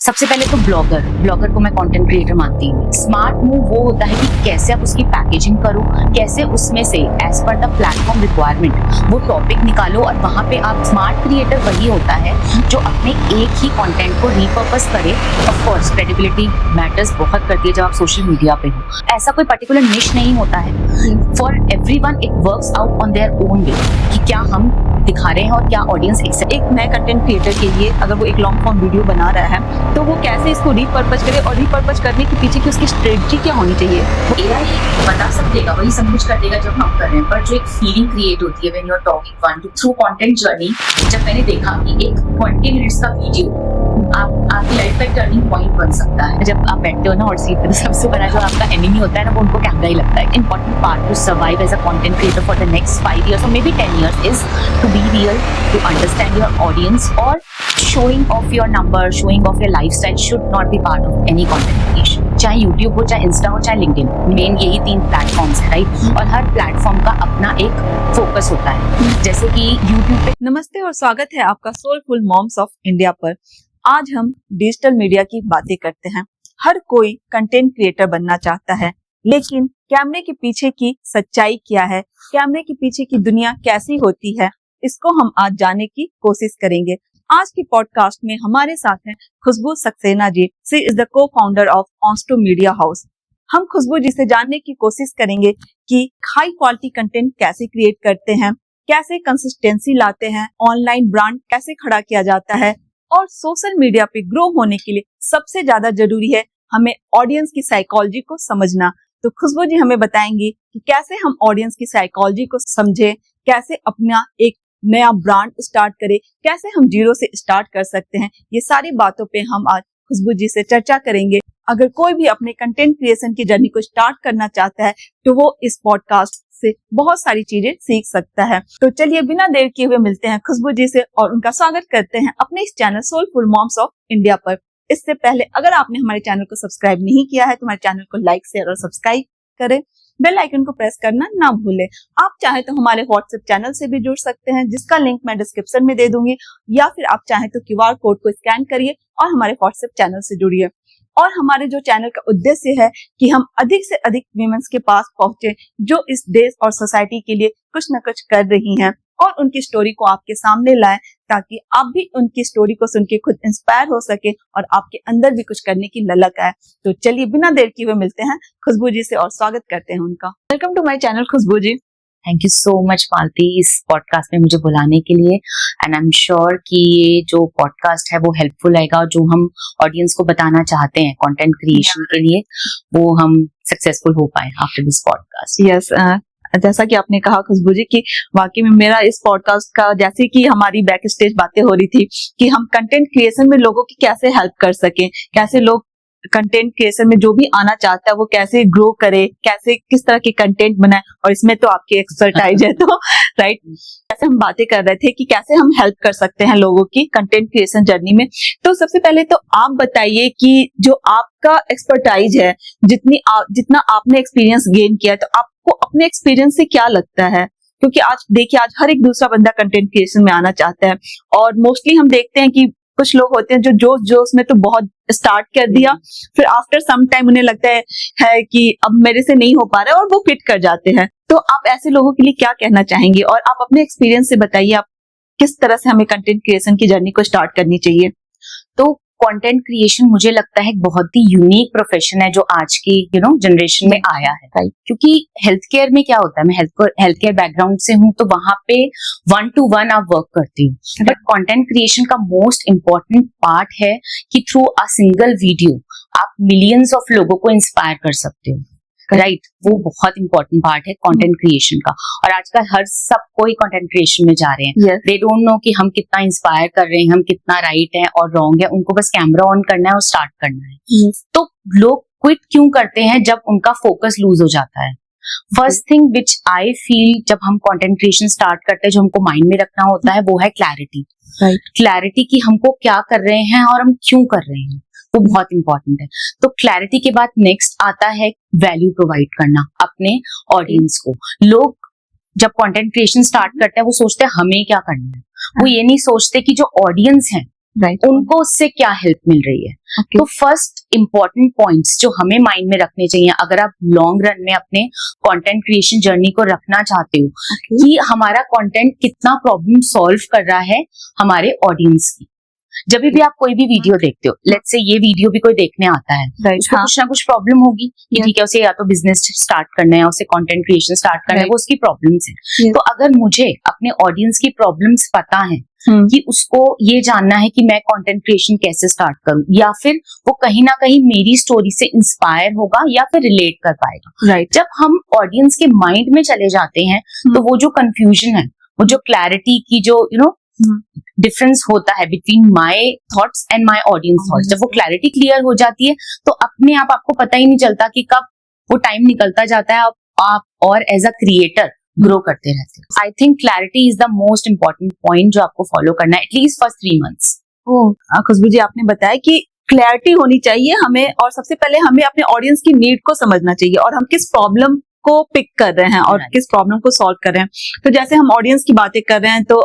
सबसे पहले तो ब्लॉगर को मैं कंटेंट क्रिएटर मानती हूँ। स्मार्ट मूव वो होता है कि कैसे आप उसकी पैकेजिंग करो, कैसे उसमें से as per the platform requirement वो टॉपिक निकालो, और वहां पे आप स्मार्ट क्रिएटर वही होता है जो अपने एक ही कंटेंट को रिपर्पस करे। ऑफ कोर्स क्रेडिबिलिटी मैटर्स बहुत करती है जब आप सोशल मीडिया पे हो। ऐसा कोई पर्टिकुलर निश नहीं होता है, for everyone it works out on their own way कि क्या हम दिखा रहे हैं और क्या ऑडियंस एक्सेप्ट। एक नए कंटेंट क्रिएटर के लिए अगर वो एक लॉन्ग फॉर्म वीडियो बना रहा है तो वो कैसे इसको रीपर्पज करे, और रीपर्पज करने के पीछे की उसकी स्ट्रेटजी क्या होनी चाहिए। एआई बता सब देगा, वही सब कुछ कर देगा जब हम कर रहे हैं, पर जो एक फीलिंग क्रिएट होती है when you are talking one to through content journey. जब मैंने देखा कि एक 20 मिनट्स का वीडियो आपकी लाइफ का टर्निंग पॉइंट बन सकता है। जब आप बैठते हो ना और सीट पे, तो सबसे बड़ा जो आपका एनिमी होता है ना, वो उनको कैमरा ही लगता है। Important part to survive as a content creator for the next 5 years or maybe 10 years is to be real, to understand your audience, or showing off your number, showing off your lifestyle should not be part of any content creation. चाहे YouTube हो, चाहे Insta हो, चाहे LinkedIn, main यही 3 platforms है, right. और हर platform का अपना एक फोकस होता है। जैसे कि YouTube पे नमस्ते और स्वागत है आपका सोलफुल मॉम्स ऑफ इंडिया पर। आज हम डिजिटल मीडिया की बातें करते हैं। हर कोई कंटेंट क्रिएटर बनना चाहता है, लेकिन कैमरे के पीछे की सच्चाई क्या है, कैमरे के पीछे की दुनिया कैसी होती है, इसको हम आज जानने की कोशिश करेंगे। आज की पॉडकास्ट में हमारे साथ हैं Khushboo Saxena ji. She is the co-founder of ऑन्स्टो मीडिया हाउस। हम खुशबू जी से जानने की कोशिश करेंगे कि हाई क्वालिटी कंटेंट कैसे क्रिएट करते हैं, कैसे कंसिस्टेंसी लाते हैं, ऑनलाइन ब्रांड कैसे खड़ा किया जाता है, और सोशल मीडिया पे ग्रो होने के लिए सबसे ज्यादा जरूरी है हमें ऑडियंस की साइकोलॉजी को समझना। तो खुशबू जी हमें बताएंगी कि कैसे हम ऑडियंस की साइकोलॉजी को समझें, कैसे अपना एक नया ब्रांड स्टार्ट करें, कैसे हम जीरो से स्टार्ट कर सकते हैं। ये सारी बातों पे हम आज खुशबू जी से चर्चा करेंगे। अगर कोई भी अपने कंटेंट क्रिएशन की जर्नी को स्टार्ट करना चाहता है तो वो इस पॉडकास्ट से बहुत सारी चीजें सीख सकता है। तो चलिए बिना देर किए हुए मिलते हैं खुशबू जी से और उनका स्वागत करते हैं अपने इस channel soulful moms of India पर। इससे पहले अगर आपने हमारे चैनल को सब्सक्राइब नहीं किया है तो हमारे चैनल को लाइक, शेयर और सब्सक्राइब करें। बेल आइकन को प्रेस करना ना भूलें। आप चाहे तो हमारे व्हाट्सएप चैनल से भी जुड़ सकते हैं, जिसका लिंक मैं डिस्क्रिप्शन में दे दूंगी, या फिर आप चाहे तो QR कोड को स्कैन करिए और हमारे व्हाट्सएप चैनल से जुड़िए। और हमारे जो चैनल का उद्देश्य है कि हम अधिक से अधिक वीमेंस के पास पहुंचे जो इस देश और सोसाइटी के लिए कुछ न कुछ कर रही हैं, और उनकी स्टोरी को आपके सामने लाएं ताकि आप भी उनकी स्टोरी को सुन के खुद इंस्पायर हो सके और आपके अंदर भी कुछ करने की ललक आए। तो चलिए बिना देर किए हुए मिलते हैं खुशबू जी से और स्वागत करते हैं उनका। Welcome to my channel Khushboo ji. Thank you so much Malti इस पॉडकास्ट में मुझे बुलाने के लिए, एंड आई एम श्योर कि ये जो पॉडकास्ट है वो हेल्पफुल आएगा, और जो हम ऑडियंस को बताना चाहते हैं कंटेंट क्रिएशन के लिए वो हम सक्सेसफुल हो पाए आफ्टर दिस पॉडकास्ट। यस, जैसा कि आपने कहा खुशबू जी कि वाकई में मेरा इस पॉडकास्ट का, जैसे कि हमारी बैक स्टेज बातें हो रही थी कि हम कंटेंट क्रिएशन में लोगों की कैसे हेल्प कर सकें, कैसे लोग कंटेंट क्रिएशन में जो भी आना चाहता है वो कैसे ग्रो करे, कैसे किस तरह के कंटेंट बनाए, और इसमें तो आपकी एक्सपर्टाइज है। तो राइट, कैसे हम बातें कर रहे थे कि कैसे हम हेल्प कर सकते हैं लोगों की कंटेंट क्रिएशन जर्नी में। तो सबसे पहले तो आप बताइए कि जो आपका एक्सपर्टाइज है, जितना आपने एक्सपीरियंस गेन किया है, तो आपको अपने एक्सपीरियंस से क्या लगता है? क्योंकि आज देखिए, आज हर एक दूसरा बंदा कंटेंट क्रिएशन में आना चाहता है, और मोस्टली हम देखते हैं कि कुछ लोग होते हैं जो जोश में तो बहुत स्टार्ट कर दिया, फिर आफ्टर सम टाइम उन्हें लगता है कि अब मेरे से नहीं हो पा रहा है, और वो क्विट कर जाते हैं। तो आप ऐसे लोगों के लिए क्या कहना चाहेंगे, और आप अपने एक्सपीरियंस से बताइए आप किस तरह से हमें कंटेंट क्रिएशन की जर्नी को स्टार्ट करनी चाहिए। तो कंटेंट क्रिएशन मुझे लगता है एक बहुत ही यूनिक प्रोफेशन है जो आज की जनरेशन में आया है, राइट। क्योंकि हेल्थ केयर में क्या होता है, मैं हेल्थ केयर बैकग्राउंड से हूँ, तो वहां पे 1-to-1 आप वर्क करती हूँ, बट कंटेंट क्रिएशन का मोस्ट इम्पोर्टेंट पार्ट है कि थ्रू अ सिंगल वीडियो आप मिलियंस ऑफ लोगों को इंस्पायर कर सकते हो, राइट। वो बहुत इंपॉर्टेंट पार्ट है कंटेंट क्रिएशन का, और आजकल हर सब कोई कंटेंट क्रिएशन में जा रहे हैं। दे डोंट नो कि हम कितना इंस्पायर कर रहे हैं, हम कितना राइट है और रॉन्ग है, उनको बस कैमरा ऑन करना है और स्टार्ट करना है। तो लोग क्विट क्यों करते हैं? जब उनका फोकस लूज हो जाता है। First thing which I feel जब हम कंटेंट क्रिएशन स्टार्ट करते हैं, जो हमको माइंड में रखना होता है, वो है क्लैरिटी। क्लैरिटी कि हमको क्या कर रहे हैं और हम क्यों कर रहे हैं, वो बहुत इंपॉर्टेंट है। तो क्लैरिटी के बाद नेक्स्ट आता है वैल्यू प्रोवाइड करना अपने ऑडियंस को। लोग जब कंटेंट क्रिएशन स्टार्ट करते हैं वो सोचते हैं हमें क्या करना है, वो ये नहीं सोचते कि जो ऑडियंस है राइट, उनको उससे क्या हेल्प मिल रही है। ओके, तो फर्स्ट इंपॉर्टेंट पॉइंट्स जो हमें माइंड में रखने चाहिए अगर आप लॉन्ग रन में अपने कंटेंट क्रिएशन जर्नी को रखना चाहते हो, कि हमारा कंटेंट कितना प्रॉब्लम सॉल्व कर रहा है हमारे ऑडियंस की। जब भी आप कोई भी वीडियो देखते हो, लेट्स से ये वीडियो भी कोई देखने आता है, राइट, उसको हाँ, कुछ ना कुछ प्रॉब्लम होगी कि Yes. ठीक है उसे या तो बिजनेस स्टार्ट करना है, उसे कंटेंट क्रिएशन स्टार्ट करना है, Right. वो उसकी प्रॉब्लम्स है। Yes. तो अगर मुझे अपने ऑडियंस की प्रॉब्लम्स पता है कि उसको ये जानना है कि मैं कंटेंट क्रिएशन कैसे स्टार्ट करूं, या फिर वो कहीं ना कहीं मेरी स्टोरी से इंस्पायर होगा या फिर रिलेट कर पाएगा। राइट, जब हम ऑडियंस के माइंड में चले जाते हैं तो वो जो कंफ्यूजन है, वो जो क्लैरिटी की जो डिफरेंस होता है between my thoughts and my audience thoughts, जब वो क्लैरिटी क्लियर हो जाती है तो अपने आप आपको पता ही नहीं चलता कि कब वो टाइम निकलता जाता है, आप और एज अ क्रिएटर ग्रो करते रहते हैं। I think clarity is the most important point जो आपको फॉलो करना है एटलीस्ट फर्स्ट 3 months। खुशबू जी, आपने बताया कि क्लैरिटी होनी चाहिए हमें, और सबसे पहले हमें अपने ऑडियंस की नीड को समझना चाहिए और हम किस प्रॉब्लम को पिक कर रहे हैं और Right. किस प्रॉब्लम को सॉल्व कर रहे हैं। तो जैसे हम ऑडियंस की बातें कर रहे हैं, तो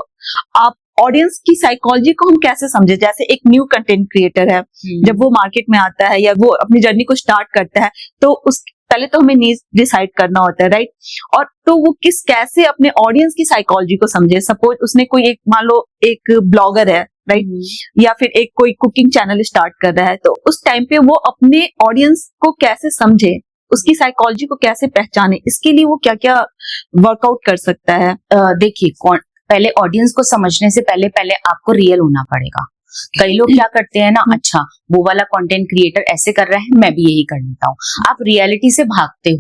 आप ऑडियंस की साइकोलॉजी को हम कैसे समझे? जैसे एक न्यू कंटेंट क्रिएटर है, जब वो मार्केट में आता है या वो अपनी जर्नी को स्टार्ट करता है, तो उस पहले तो हमें नीड डिसाइड करना होता है, राइट? और तो वो कैसे अपने ऑडियंस की साइकोलॉजी को समझे। सपोज उसने कोई एक, मान लो एक ब्लॉगर है, राइट, या फिर एक कोई कुकिंग चैनल स्टार्ट कर रहा है, तो उस टाइम पे वो अपने ऑडियंस को कैसे समझे, उसकी साइकोलॉजी को कैसे पहचाने, इसके लिए वो क्या क्या वर्कआउट कर सकता है? देखिए, पहले ऑडियंस को समझने से पहले आपको रियल होना पड़ेगा। कई लोग क्या करते हैं ना, अच्छा वो वाला कंटेंट क्रिएटर ऐसे कर रहा है, मैं भी यही कर लेता हूँ। आप रियलिटी से भागते हो,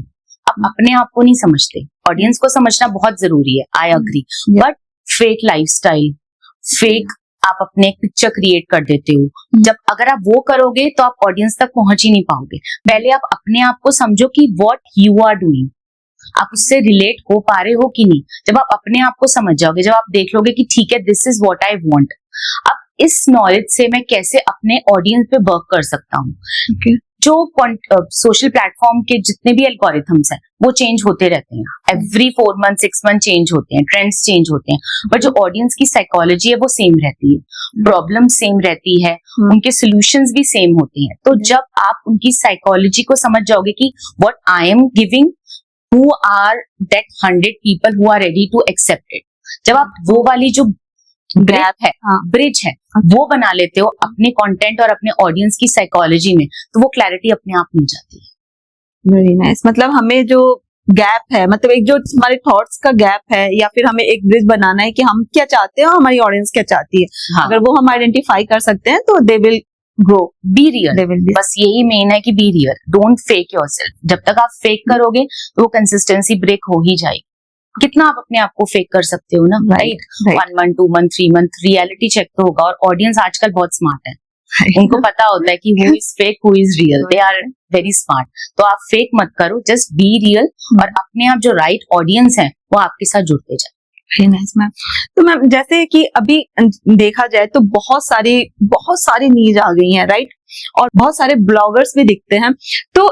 आप अपने आप को नहीं समझते। ऑडियंस को समझना बहुत जरूरी है, I agree, but fake lifestyle, fake आप अपने एक पिक्चर क्रिएट कर देते हो। जब अगर आप वो करोगे तो आप ऑडियंस तक पहुंच ही नहीं पाओगे। पहले आप अपने आप को समझो कि व्हाट यू आर डूइंग, आप उससे रिलेट हो पा रहे हो कि नहीं। जब आप अपने आप को समझ जाओगे, जब आप देख लोगे कि ठीक है this is what I want, अब इस नॉलेज से मैं कैसे अपने ऑडियंस पे वर्क कर सकता हूँ। Okay. जो सोशल प्लेटफॉर्म के जितने भी एल्गोरिथम्स हैं वो चेंज होते रहते हैं, एवरी 4 months 6 months चेंज होते हैं, ट्रेंड्स चेंज होते हैं, बट जो ऑडियंस की साइकोलॉजी है वो सेम रहती है, प्रॉब्लम सेम रहती है, उनके सॉल्यूशंस भी सेम होते हैं। तो जब आप उनकी साइकोलॉजी को समझ जाओगे कि what I am giving, who are that 100 people who are ready to accept it, जब आप वो वाली जो गैप है, ब्रिज है, वो बना लेते हो अपने कंटेंट और अपने ऑडियंस की साइकोलॉजी में, तो वो क्लैरिटी अपने आप मिल जाती है। Very nice. मतलब हमें जो गैप है, मतलब एक जो हमारे थॉट्स का गैप है, या फिर हमें एक ब्रिज बनाना है कि हम क्या चाहते हैं और हमारी ऑडियंस क्या चाहती है। हाँ, अगर वो हम आइडेंटिफाई कर सकते हैं तो they will grow, be real. They will. बस यही मेन है कि be real, don't fake yourself. जब तक आप फेक करोगे तो वो कंसिस्टेंसी ब्रेक हो ही जाएगी। कितना आप अपने आप को फेक कर सकते हो ना, right? 1 month 2 month 3 month reality check तो होगा। और ऑडियंस आजकल बहुत स्मार्ट है, उनको पता होता है कि who is fake who is real, they are very smart. तो आप फेक मत करो, जस्ट बी रियल, और अपने आप जो राइट ऑडियंस है वो आपके साथ जुड़ते जाए। Very nice ma'am. तो मैम, जैसे कि अभी देखा जाए तो बहुत सारी नीड आ गई हैं, राइट? और बहुत सारे ब्लॉगर्स भी दिखते हैं, तो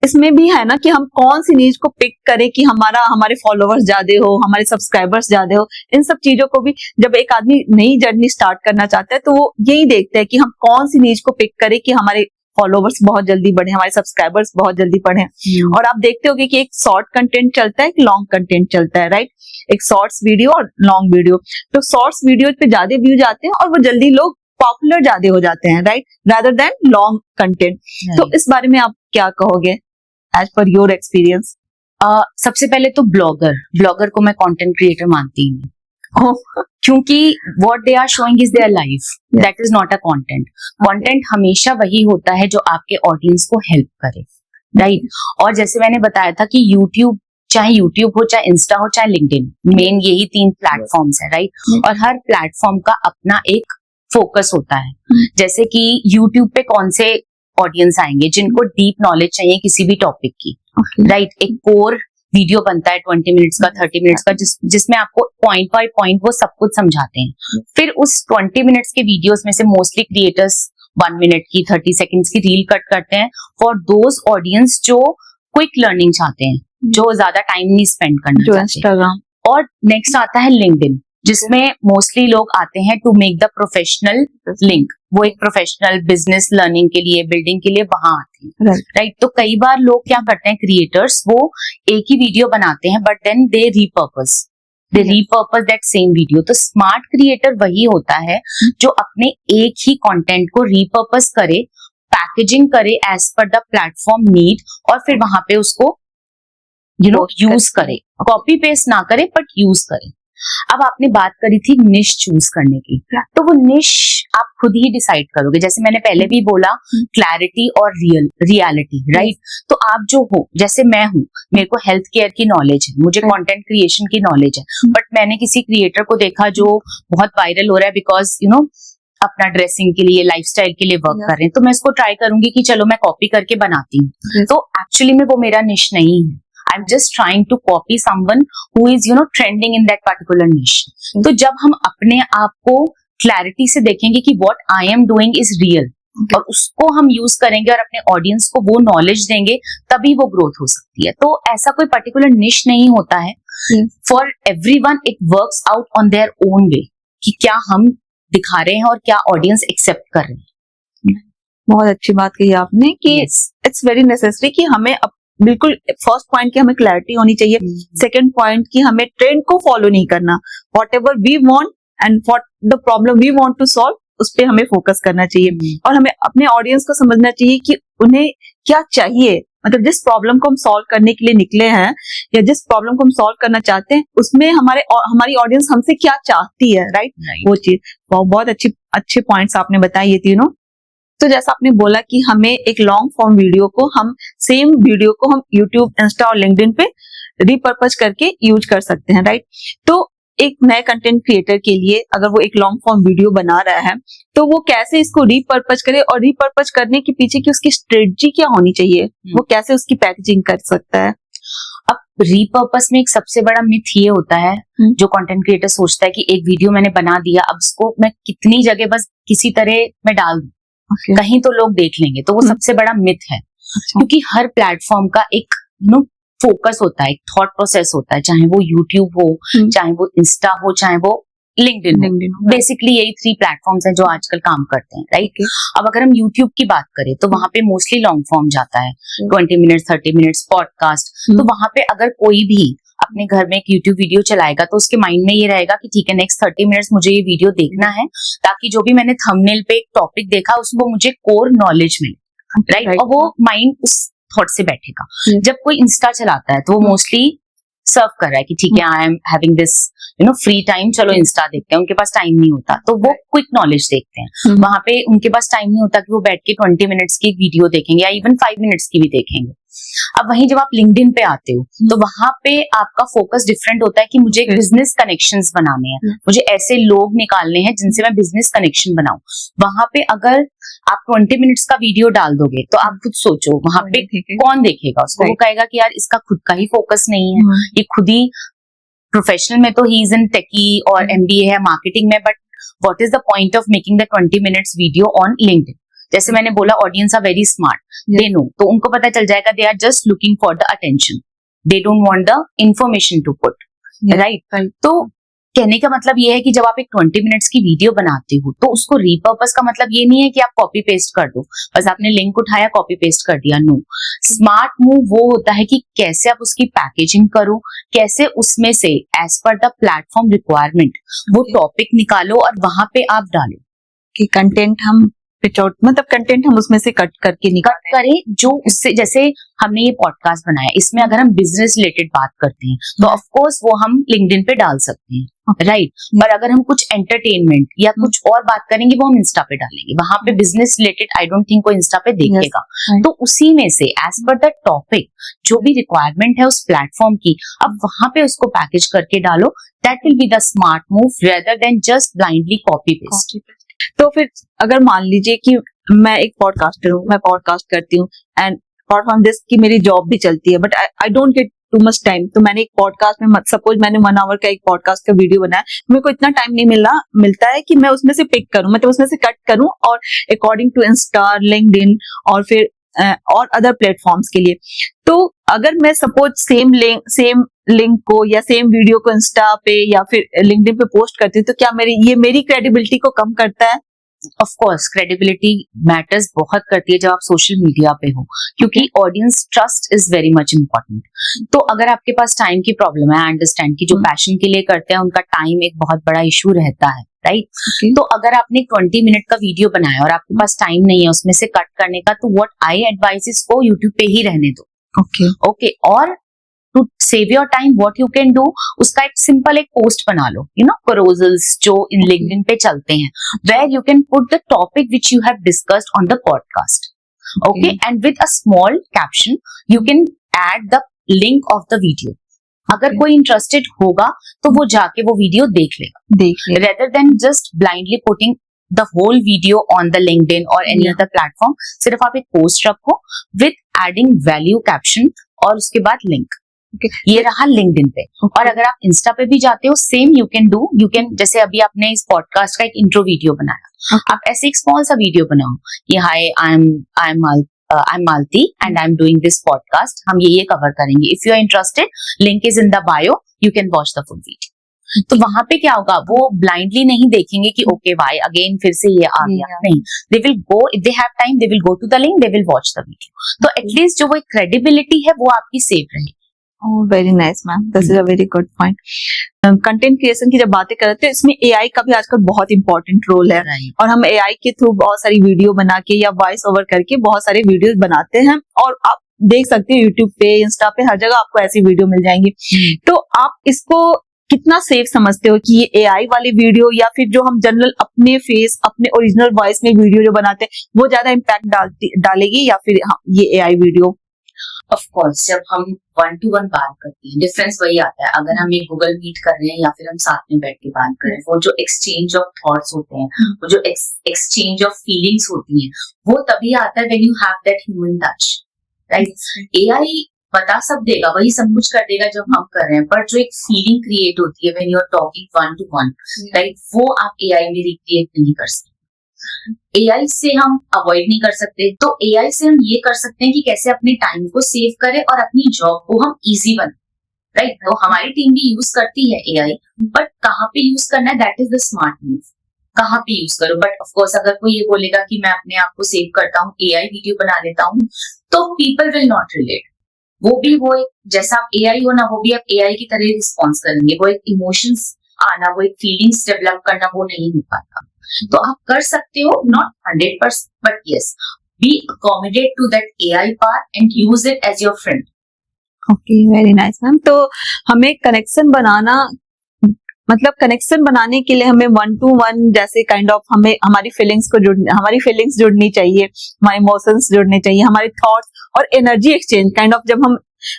इसमें भी है ना कि हम कौन सी नीज को पिक करें कि हमारे फॉलोअर्स ज्यादा हो, हमारे सब्सक्राइबर्स ज्यादा हो। इन सब चीजों को भी, जब एक आदमी नई जर्नी स्टार्ट करना चाहता है तो वो यही देखते हैं कि हम कौन सी नीज को पिक करें कि हमारे फॉलोअर्स बहुत जल्दी बढ़े, हमारे सब्सक्राइबर्स बहुत जल्दी बढ़े। और आप देखते होगे कि एक शॉर्ट कंटेंट चलता है, एक लॉन्ग कंटेंट चलता है, राइट? एक शॉर्ट्स वीडियो और लॉन्ग वीडियो। तो शॉर्ट्स वीडियो पे ज्यादा व्यूज आते हैं और वो जल्दी लोग पॉपुलर ज्यादा हो जाते हैं, right, rather than long content. तो इस बारे में आप क्या कहोगे एज पर योर एक्सपीरियंस? सबसे पहले तो ब्लॉगर को मैं कंटेंट क्रिएटर मानती ही नहीं, क्योंकि what they are showing is their life, that is not a content. Content हमेशा वही होता है जो आपके ऑडियंस को हेल्प करे, राइट? और जैसे मैंने बताया था कि यूट्यूब, चाहे यूट्यूब हो, चाहे इंस्टा हो, चाहे लिंक्डइन, मेन यही 3 प्लेटफॉर्म्स है, राइट? और हर प्लेटफॉर्म का अपना एक फोकस होता है। जैसे कि यूट्यूब पे कौन से ऑडियंस आएंगे, जिनको डीप नॉलेज चाहिए किसी भी टॉपिक की, राइट? एक कोर वीडियो बनता है 20 मिनट्स का, 30 मिनट्स का, जिसमें आपको पॉइंट बाय पॉइंट वो सब कुछ समझाते हैं। फिर उस 20 मिनट्स के वीडियोस में से मोस्टली क्रिएटर्स 1 मिनट की, 30 सेकेंड्स की रील कट करते हैं फॉर दोज ऑडियंस जो क्विक लर्निंग चाहते हैं, जो ज्यादा टाइम नहीं स्पेंड करना चाहते। इंस्टाग्राम। और नेक्स्ट आता है लिंक्डइन। जिसमें मोस्टली लोग आते हैं to make the professional link. वो एक प्रोफेशनल बिजनेस लर्निंग के लिए, बिल्डिंग के लिए वहां आते हैं, राइट। तो कई बार लोग क्या करते हैं, क्रिएटर्स, वो एक ही वीडियो बनाते हैं but then they repurpose that same video. तो स्मार्ट क्रिएटर वही होता है जो अपने एक ही कंटेंट को रीपर्पस करे, पैकेजिंग करे as per the platform need, और फिर वहां पे उसको यूज करे, कॉपी पेस्ट ना करे बट यूज करे। अब आपने बात करी थी निश चूज करने की, तो वो निश आप खुद ही डिसाइड करोगे। जैसे मैंने पहले भी बोला, क्लैरिटी और रियलिटी, राइट। तो आप जो हो, जैसे मैं हूँ, मेरे को हेल्थ केयर की नॉलेज है, मुझे कंटेंट क्रिएशन की नॉलेज है, बट मैंने किसी क्रिएटर को देखा जो बहुत वायरल हो रहा है बिकॉज अपना ड्रेसिंग के लिए, लाइफस्टाइल के लिए वर्क कर रहे हैं, तो मैं इसको ट्राई करूंगी कि चलो मैं कॉपी करके बनाती हूँ। तो एक्चुअली में वो मेरा निश नहीं है। I'm just trying to copy someone who is, trending in that particular niche. तो जब हम अपने आप को क्लैरिटी से देखेंगे कि what I am doing is real, और उसको हम यूज करेंगे और अपने ऑडियंस को वो नॉलेज देंगे, तभी वो ग्रोथ हो सकती है। तो ऐसा कोई पर्टिकुलर निश नहीं होता है। For everyone it works out on their own way, कि क्या हम दिखा रहे हैं और क्या ऑडियंस एक्सेप्ट कर रहे हैं। बहुत अच्छी बात कही आपने कि इट्स वेरी नेसेसरी कि हमें बिल्कुल फर्स्ट पॉइंट की हमें क्लैरिटी होनी चाहिए, सेकंड पॉइंट की हमें ट्रेंड को फॉलो नहीं करना, whatever we want and what the problem we want to solve, उस पर हमें फोकस करना चाहिए। और हमें अपने ऑडियंस को समझना चाहिए कि उन्हें क्या चाहिए, मतलब जिस प्रॉब्लम को हम सॉल्व करने के लिए निकले हैं या जिस प्रॉब्लम को हम सॉल्व करना चाहते हैं, उसमें हमारी ऑडियंस हमसे क्या चाहती है, राइट। वो चीज बहुत अच्छे पॉइंट्स आपने बताए ये तीनों। तो जैसा आपने बोला कि हमें एक लॉन्ग फॉर्म वीडियो को, हम सेम वीडियो को हम यूट्यूब, इंस्टा और लिंक्डइन पे रिपर्पज करके यूज कर सकते हैं, राइट। तो एक नए कंटेंट क्रिएटर के लिए अगर वो एक लॉन्ग फॉर्म वीडियो बना रहा है, तो वो कैसे इसको रिपर्पज करे, और रिपर्पज करने के पीछे की उसकी स्ट्रेटजी क्या होनी चाहिए, वो कैसे उसकी पैकेजिंग कर सकता है। अब रिपर्पस में एक सबसे बड़ा मिथ ये होता है, जो कंटेंट क्रिएटर सोचता है कि एक वीडियो मैंने बना दिया, अब उसको मैं कितनी जगह बस किसी तरह मैं डाल दूं, कहीं तो लोग देख लेंगे। तो वो सबसे बड़ा मिथ है। क्योंकि हर प्लेटफॉर्म का एक फोकस होता है, एक थॉट प्रोसेस होता है, चाहे वो यूट्यूब हो, चाहे वो इंस्टा हो, चाहे वो लिंक्डइन हो। बेसिकली यही 3 प्लेटफॉर्म्स हैं जो आजकल काम करते हैं, राइट। अब अगर हम यूट्यूब की बात करें तो वहां पे मोस्टली लॉन्ग फॉर्म जाता है, 20 मिनट्स, 30 मिनट्स पॉडकास्ट। तो वहां पे अगर कोई भी अपने घर में एक यूट्यूब वीडियो चलाएगा तो उसके माइंड में ये रहेगा कि ठीक है, नेक्स्ट 30 मिनट्स मुझे ये वीडियो देखना है, ताकि जो भी मैंने थंबनेल पे एक टॉपिक देखा उसको मुझे कोर नॉलेज मिले, राइट। और वो माइंड उस थॉट से बैठेगा। जब कोई इंस्टा चलाता है तो वो मोस्टली सर्व कर रहा है कि ठीक है, I am having this free time, चलो इंस्टा देखते हैं। उनके पास टाइम नहीं होता तो वो क्विक नॉलेज देखते हैं। वहां पे उनके पास टाइम नहीं होता कि वो बैठ के 20 मिनट्स की वीडियो देखेंगे या इवन 5 मिनट्स की भी देखेंगे। अब वहीं जब आप लिंक्डइन पे आते हो तो वहां पे आपका फोकस डिफरेंट होता है कि मुझे बिजनेस कनेक्शंस बनाने हैं, मुझे ऐसे लोग निकालने हैं जिनसे मैं बिजनेस कनेक्शन बनाऊं। वहां पे अगर आप 20 मिनट्स का वीडियो डाल दोगे तो आप खुद सोचो वहां पे कौन देखेगा उसको। वो कहेगा कि यार इसका खुद का ही फोकस नहीं है, ये खुद ही प्रोफेशनल में तो ही इज इन टेकी और MBA है मार्केटिंग में, but what is the point of making the 20 minutes video on LinkedIn. जैसे मैंने बोला, audience are very smart, they know, तो उनको पता चल जाएगा they are just looking for the attention, they don't want the information to put, right. तो कहने का मतलब ये है कि जब आप एक 20 मिनट्स की वीडियो बनाते हो तो उसको रिपर्पस का मतलब ये नहीं है कि आप कॉपी पेस्ट कर दो, बस आपने लिंक उठाया कॉपी पेस्ट कर दिया। नो, स्मार्ट मूव वो होता है कि कैसे आप उसकी पैकेजिंग करो, कैसे उसमें से as per the platform requirement वो टॉपिक निकालो और वहां पे आप डालो कि कंटेंट हम मतलब कंटेंट हम उसमें से कट करें जो उससे, जैसे हमने ये पॉडकास्ट बनाया, इसमें अगर हम बिजनेस रिलेटेड बात करते हैं तो ऑफ कोर्स वो हम लिंक्डइन पे डाल सकते हैं, राइट। पर अगर हम कुछ एंटरटेनमेंट या कुछ और बात करेंगे वो हम इंस्टा पे डालेंगे, वहां पे business related I don't think कोई इंस्टा पे देखेगा। तो उसी में से एज पर द टॉपिक जो भी रिक्वायरमेंट है उस प्लेटफॉर्म की, अब वहां पे उसको पैकेज करके डालो। That will be the smart move rather than just blindly copy paste. तो फिर अगर मान लीजिए कि मैं एक पॉडकास्टर हूँ, मैं पॉडकास्ट करती हूँ एंड अपार्ट फ्रॉम दिस की मेरी जॉब भी चलती है, but I don't get too much time. तो मैंने एक पॉडकास्ट में, सपोज मैंने 1 आवर का एक पॉडकास्ट का वीडियो बनाया, मेरे को इतना टाइम नहीं मिलता है कि मैं उसमें से पिक करूं, मतलब उसमें से कट करूं और अकॉर्डिंग टू इंस्टा, लिंक्डइन और फिर और अदर प्लेटफॉर्म्स के लिए। तो अगर मैं सपोज सेम लिंक को या सेम वीडियो को इंस्टा पे या फिर लिंक्डइन पे पोस्ट करती हूँ, तो क्या मेरी क्रेडिबिलिटी को कम करता है? ऑफ कोर्स क्रेडिबिलिटी मैटर्स बहुत करती है जब आप सोशल मीडिया पे हो, क्योंकि audience trust is very much important. तो अगर आपके पास टाइम की प्रॉब्लम है, आई अंडरस्टैंड कि जो पैशन के लिए करते हैं उनका टाइम एक बहुत बड़ा इशू रहता है, राइट? तो अगर आपने 20 मिनट का वीडियो बनाया और आपके पास टाइम नहीं है उसमें से कट करने का, तो व्हाट आई एडवाइस इसको यूट्यूब पे ही रहने दो। ओके और to save your time what you can do, उसका एक सिंपल एक पोस्ट बना लो, carousels जो इन लिंक्डइन पे चलते हैं, where you can put the topic which you have discussed on the podcast, okay, and with a small caption you can add the link of the video. अगर कोई interested होगा तो वो जाके वो वीडियो देख लेगा, rather than just blindly putting the whole video on the LinkedIn और एनी अदर प्लेटफॉर्म। सिर्फ आप एक पोस्ट रखो विद एडिंग वैल्यू कैप्शन और उसके बाद लिंक। ये रहा लिंक्डइन पे। और अगर आप इंस्टा पे भी जाते हो, सेम यू कैन जैसे अभी आपने इस पॉडकास्ट का एक इंट्रो वीडियो बनाया, आप ऐसे एक स्मॉल सा वीडियो बनाओ, ये hi I am Malti and I am doing this podcast, हम ये कवर करेंगे, if you are interested link is in the bio, you can watch the full video. तो वहां पे क्या होगा, वो ब्लाइंडली नहीं देखेंगे कि ओके वाई अगेन फिर से ये आ गया, नहीं, they will go, if they have time they will go to the link, they will watch the video. तो एटलीस्ट जो वो क्रेडिबिलिटी है वो आपकी सेफ रहे। Very nice ma'am, this is a very good point. Content creation की जब बातें करते हैं, इसमें एआई का भी आजकल बहुत इंपॉर्टेंट रोल है, और हम एआई के थ्रू बहुत सारी वीडियो बना के या वॉइस ओवर करके बहुत सारे वीडियोस बनाते हैं, और आप देख सकते हो यूट्यूब पे, इंस्टा पे, हर जगह आपको ऐसी वीडियो मिल जाएंगी। तो आप इसको कितना सेफ समझते हो कि ये एआई वाली वीडियो या फिर जो हम जनरल अपने फेस, अपने ओरिजिनल वॉइस में वीडियो जो बनाते हैं, वो ज्यादा इम्पैक्ट डालेगी या फिर ये एआई वीडियो? ऑफ कोर्स जब हम 1-to-1 बात करते हैं, डिफरेंस वही आता है। अगर हम एक गूगल मीट कर रहे हैं या फिर हम साथ में बैठ के बात कर रहे हैं, वो जो एक्सचेंज ऑफ थॉट्स होते हैं, वो जो एक्सचेंज ऑफ फीलिंग्स होती हैं, वो तभी आता है when you have that human touch, right? AI बता सब देगा, वही सब कुछ कर देगा जब हम कर रहे हैं, पर जो एक फीलिंग क्रिएट होती है when you are talking 1-to-1, right, वो आप एआई में रिक्रिएट नहीं कर सकते। एआई से हम अवॉइड नहीं कर सकते, तो एआई से हम ये कर सकते हैं कि कैसे अपने टाइम को सेव करें और अपनी जॉब को हम इजी बनाएं, राइट? तो हमारी टीम भी यूज करती है एआई, बट कहाँ पे यूज करना है, that is the smart move. कहाँ पे यूज करो, बट ऑफ कोर्स अगर कोई ये बोलेगा कि मैं अपने आप को सेव करता हूँ, एआई वीडियो बना लेता हूँ, तो पीपल विल नॉट रिलेट। वो एक जैसा आप एआई हो ना, वो भी आप एआई की तरह रिस्पॉन्स करेंगे, वो एक इमोशंस आना, वो एक फीलिंग्स डेवलप करना, वो नहीं हो पाता। तो आप कर सकते हो, not 100%, but yes, be accommodate to that AI part and use it as your friend. Okay, very nice ma'am. तो हमें कनेक्शन बनाने के लिए हमें 1-to-1 जैसे काइंड ऑफ हमें हमारी फीलिंग्स जुड़नी चाहिए, हमारे इमोशंस जुड़ने चाहिए, हमारे थॉट्स और एनर्जी एक्सचेंज काइंड ऑफ। जब हम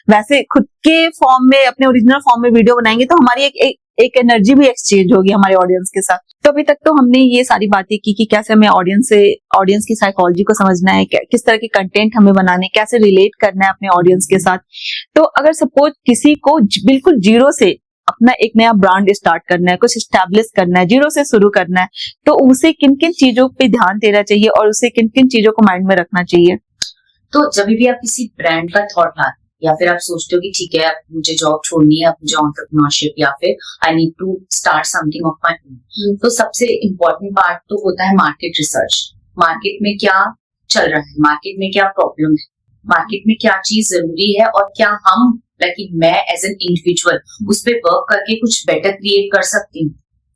वैसे खुद के फॉर्म में, अपने ओरिजिनल फॉर्म में वीडियो बनाएंगे, तो हमारी एक एनर्जी भी एक्सचेंज होगी हमारे ऑडियंस के साथ। तो अभी तक तो हमने ये सारी बातें की कि कैसे हमें ऑडियंस की साइकोलॉजी को समझना है, किस तरह के कंटेंट हमें बनाने, कैसे रिलेट करना है अपने ऑडियंस के साथ। तो अगर सपोज किसी को बिल्कुल जीरो से अपना एक नया ब्रांड स्टार्ट करना है, कुछ स्टैब्लिश करना है, जीरो से शुरू करना है, तो उसे किन किन चीजों पे ध्यान देना चाहिए और उसे किन किन चीजों को माइंड में रखना चाहिए? तो जब भी आप किसी ब्रांड का थॉट लाते या फिर आप सोचते हो कि ठीक है अब मुझे जॉब छोड़नी है, अब मुझे एंटरप्रेन्योरशिप या फिर I need to start something of my own, तो सबसे इम्पोर्टेंट पार्ट तो होता है मार्केट रिसर्च। मार्केट में क्या चल रहा है, मार्केट में क्या प्रॉब्लम है, मार्केट में क्या चीज जरूरी है, और क्या हम मैं एज एन इंडिविजुअल उस पर वर्क करके कुछ बेटर क्रिएट कर सकती हूँ।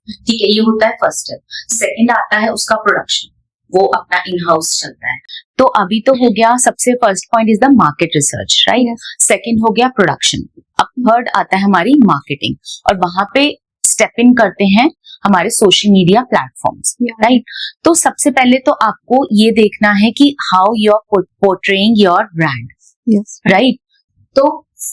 ठीक है, ये होता है फर्स्ट स्टेप। सेकेंड आता है उसका प्रोडक्शन, वो अपना इन हाउस चलता है। तो अभी तो हो गया, सबसे first point is the market research, right? Second हो गया प्रोडक्शन। अब थर्ड आता है हमारी मार्केटिंग, और वहां पे स्टेप इन करते हैं हमारे सोशल मीडिया प्लेटफॉर्म्स, राइट? तो सबसे पहले तो आपको ये देखना है कि how you are portraying your brand, right? तो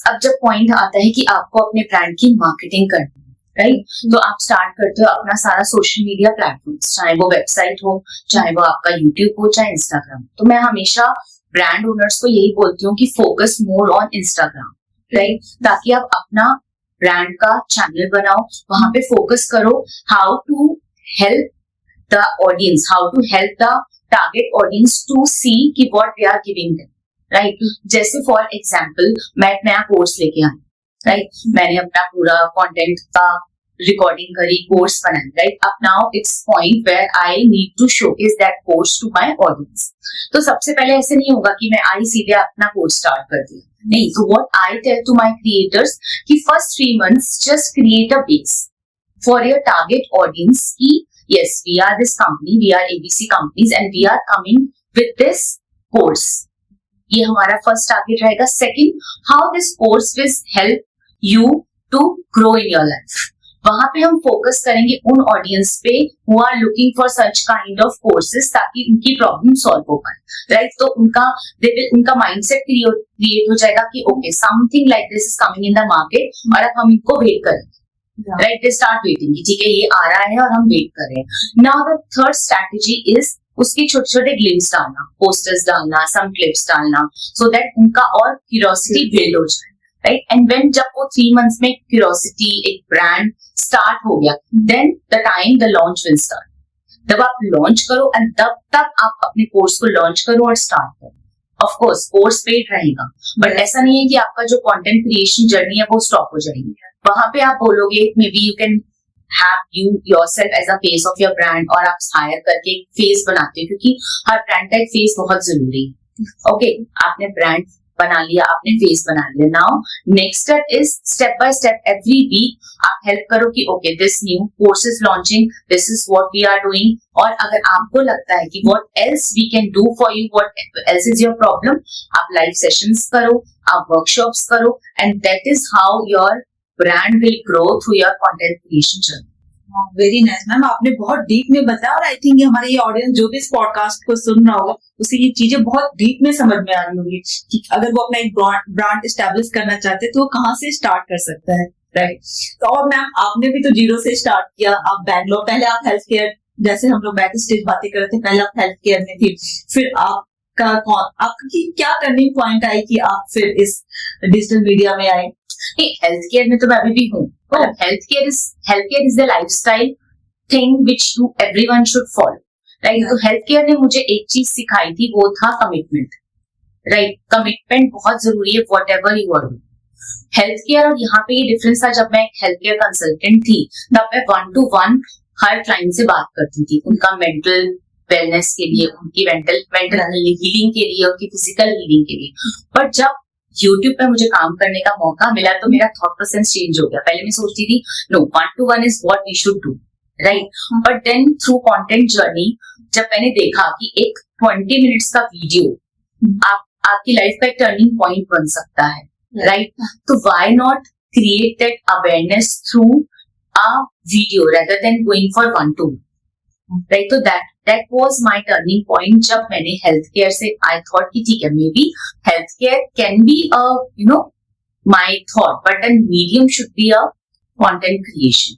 अब जब पॉइंट आता है कि आपको अपने ब्रांड की मार्केटिंग करनी है, राइट? तो आप स्टार्ट करते हो अपना सारा सोशल मीडिया प्लेटफॉर्म, चाहे वो वेबसाइट हो, चाहे वो आपका यूट्यूब हो, चाहे इंस्टाग्राम। तो मैं हमेशा ब्रांड ओनर्स को यही बोलती हूँ कि focus more on Instagram, right? ताकि आप अपना ब्रांड का चैनल बनाओ, वहां पे फोकस करो how to help the audience, how to help the target audience to see कि what we are giving them, right? जैसे फॉर एग्जाम्पल मैं एक नया कोर्स लेके आई, राइट, मैंने अपना पूरा कंटेंट का रिकॉर्डिंग करी, कोर्स बनाई, राइट. अब now it's point where I need to showcase that course to my audience. तो सबसे पहले ऐसे नहीं होगा कि मैं आई सीधे अपना कोर्स स्टार्ट कर दिया, नहीं. तो what I tell to my creators कि first 3 months just create a base for your target audience की yes, we are this company, we are ABC companies and we are coming with this course. ये हमारा first target रहेगा. Second, how this course will help you to grow in your life. वहां पे हम focus करेंगे उन audience पे who are looking for such kind of courses, ताकि उनकी प्रॉब्लम सॉल्व हो पाए, राइट. तो उनका माइंडसेट क्रिएट हो जाएगा कि okay, something like this is coming in the market और अब हम इनको वेट करेंगे, राइट. दे स्टार्ट वेटिंग कि ठीक है ये आ रहा है और हम वेट कर रहे हैं. Now the third strategy is उसके छोटे छोटे ग्लिम्स डालना, पोस्टर्स डालना, सम क्लिप्स डालना, सो दैट उनका और क्यूरियोसिटी बिल्ड हो जाए, राइट. एंड व्हेन जब वो 3 months में क्यूरियोसिटी, एक ब्रांड स्टार्ट हो गया, then the time the launch will start. जब आप लॉन्च करो एंड तब आप अपने कोर्स को लॉन्च करो और स्टार्ट करो. ऑफ कोर्स कोर्स पेड रहेगा, बट ऐसा नहीं है कि आपका जो कंटेंट क्रिएशन जर्नी है वो स्टॉप हो जाएगी. वहां पे आप बोलोगे maybe you can have you yourself as a face of your brand, और आप हायर करके एक फेस बनाते हो, क्योंकि हर ब्रांड का एक फेस बहुत जरूरी है. ओके, आपने ब्रांड बना लिया, आपने फेस बना लिया. Now next step is step by step every week आप हेल्प करो कि okay this new course is launching, this is what we are doing. और अगर आपको लगता है कि what else we can do for you, what else is your problem, आप लाइव सेशंस करो, आप वर्कशॉप्स करो, and that is how your brand will grow through your content creation journey. Very nice ma'am, आपने बहुत deep में बताया और I think हमारे ये ऑडियंस जो भी इस पॉडकास्ट को सुन रहा होगा उसे ये चीजें बहुत डीप में समझ में आ रही होगी कि अगर वो अपना एक ब्रांड एस्टेब्लिश करना चाहते हैं तो वो कहाँ से स्टार्ट कर सकता है, राइट. तो और मैम आपने भी तो जीरो से स्टार्ट किया. आप बैंगलोर, पहले आप हेल्थ केयर, जैसे हम लोग बैक स्टेज बातें कर रहे थे, पहले आप हेल्थ केयर में थी, फिर आपकी क्या टर्निंग पॉइंट आई कि आप फिर इस डिजिटल मीडिया में आए? हेल्थ केयर में तो मैं अभी भी हूँ. Health care is the lifestyle thing which everyone should follow, right. तो हेल्थ केयर ने मुझे एक चीज सिखाई थी, वो था कमिटमेंट, राइट. कमिटमेंट बहुत जरूरी है whatever you are doing. Health care और यहाँ पे ये डिफरेंस था, जब मैं हेल्थ केयर कंसल्टेंट थी तब मैं 1-to-1 हर क्लाइंट से बात करती थी, उनका मेंटल वेलनेस के लिए, उनकी मेंटल हीलिंग के लिए, उनकी फिजिकल हीलिंग के लिए. बट जब YouTube पे मुझे काम करने का मौका मिला तो मेरा थॉट प्रोसेस चेंज हो गया. पहले मैं सोचती थी no 1-to-1 is what we should do, right. But then through content journey जब मैंने देखा कि एक 20 minutes का वीडियो आपकी लाइफ का एक टर्निंग पॉइंट बन सकता है, राइट. तो why not create that awareness through a video rather than going for 1-to-1, right. तो that was my turning point. जब मैंने हेल्थ केयर से आई थॉट कि ठीक है, maybe health care can be a my thought, but an medium should be a content creation,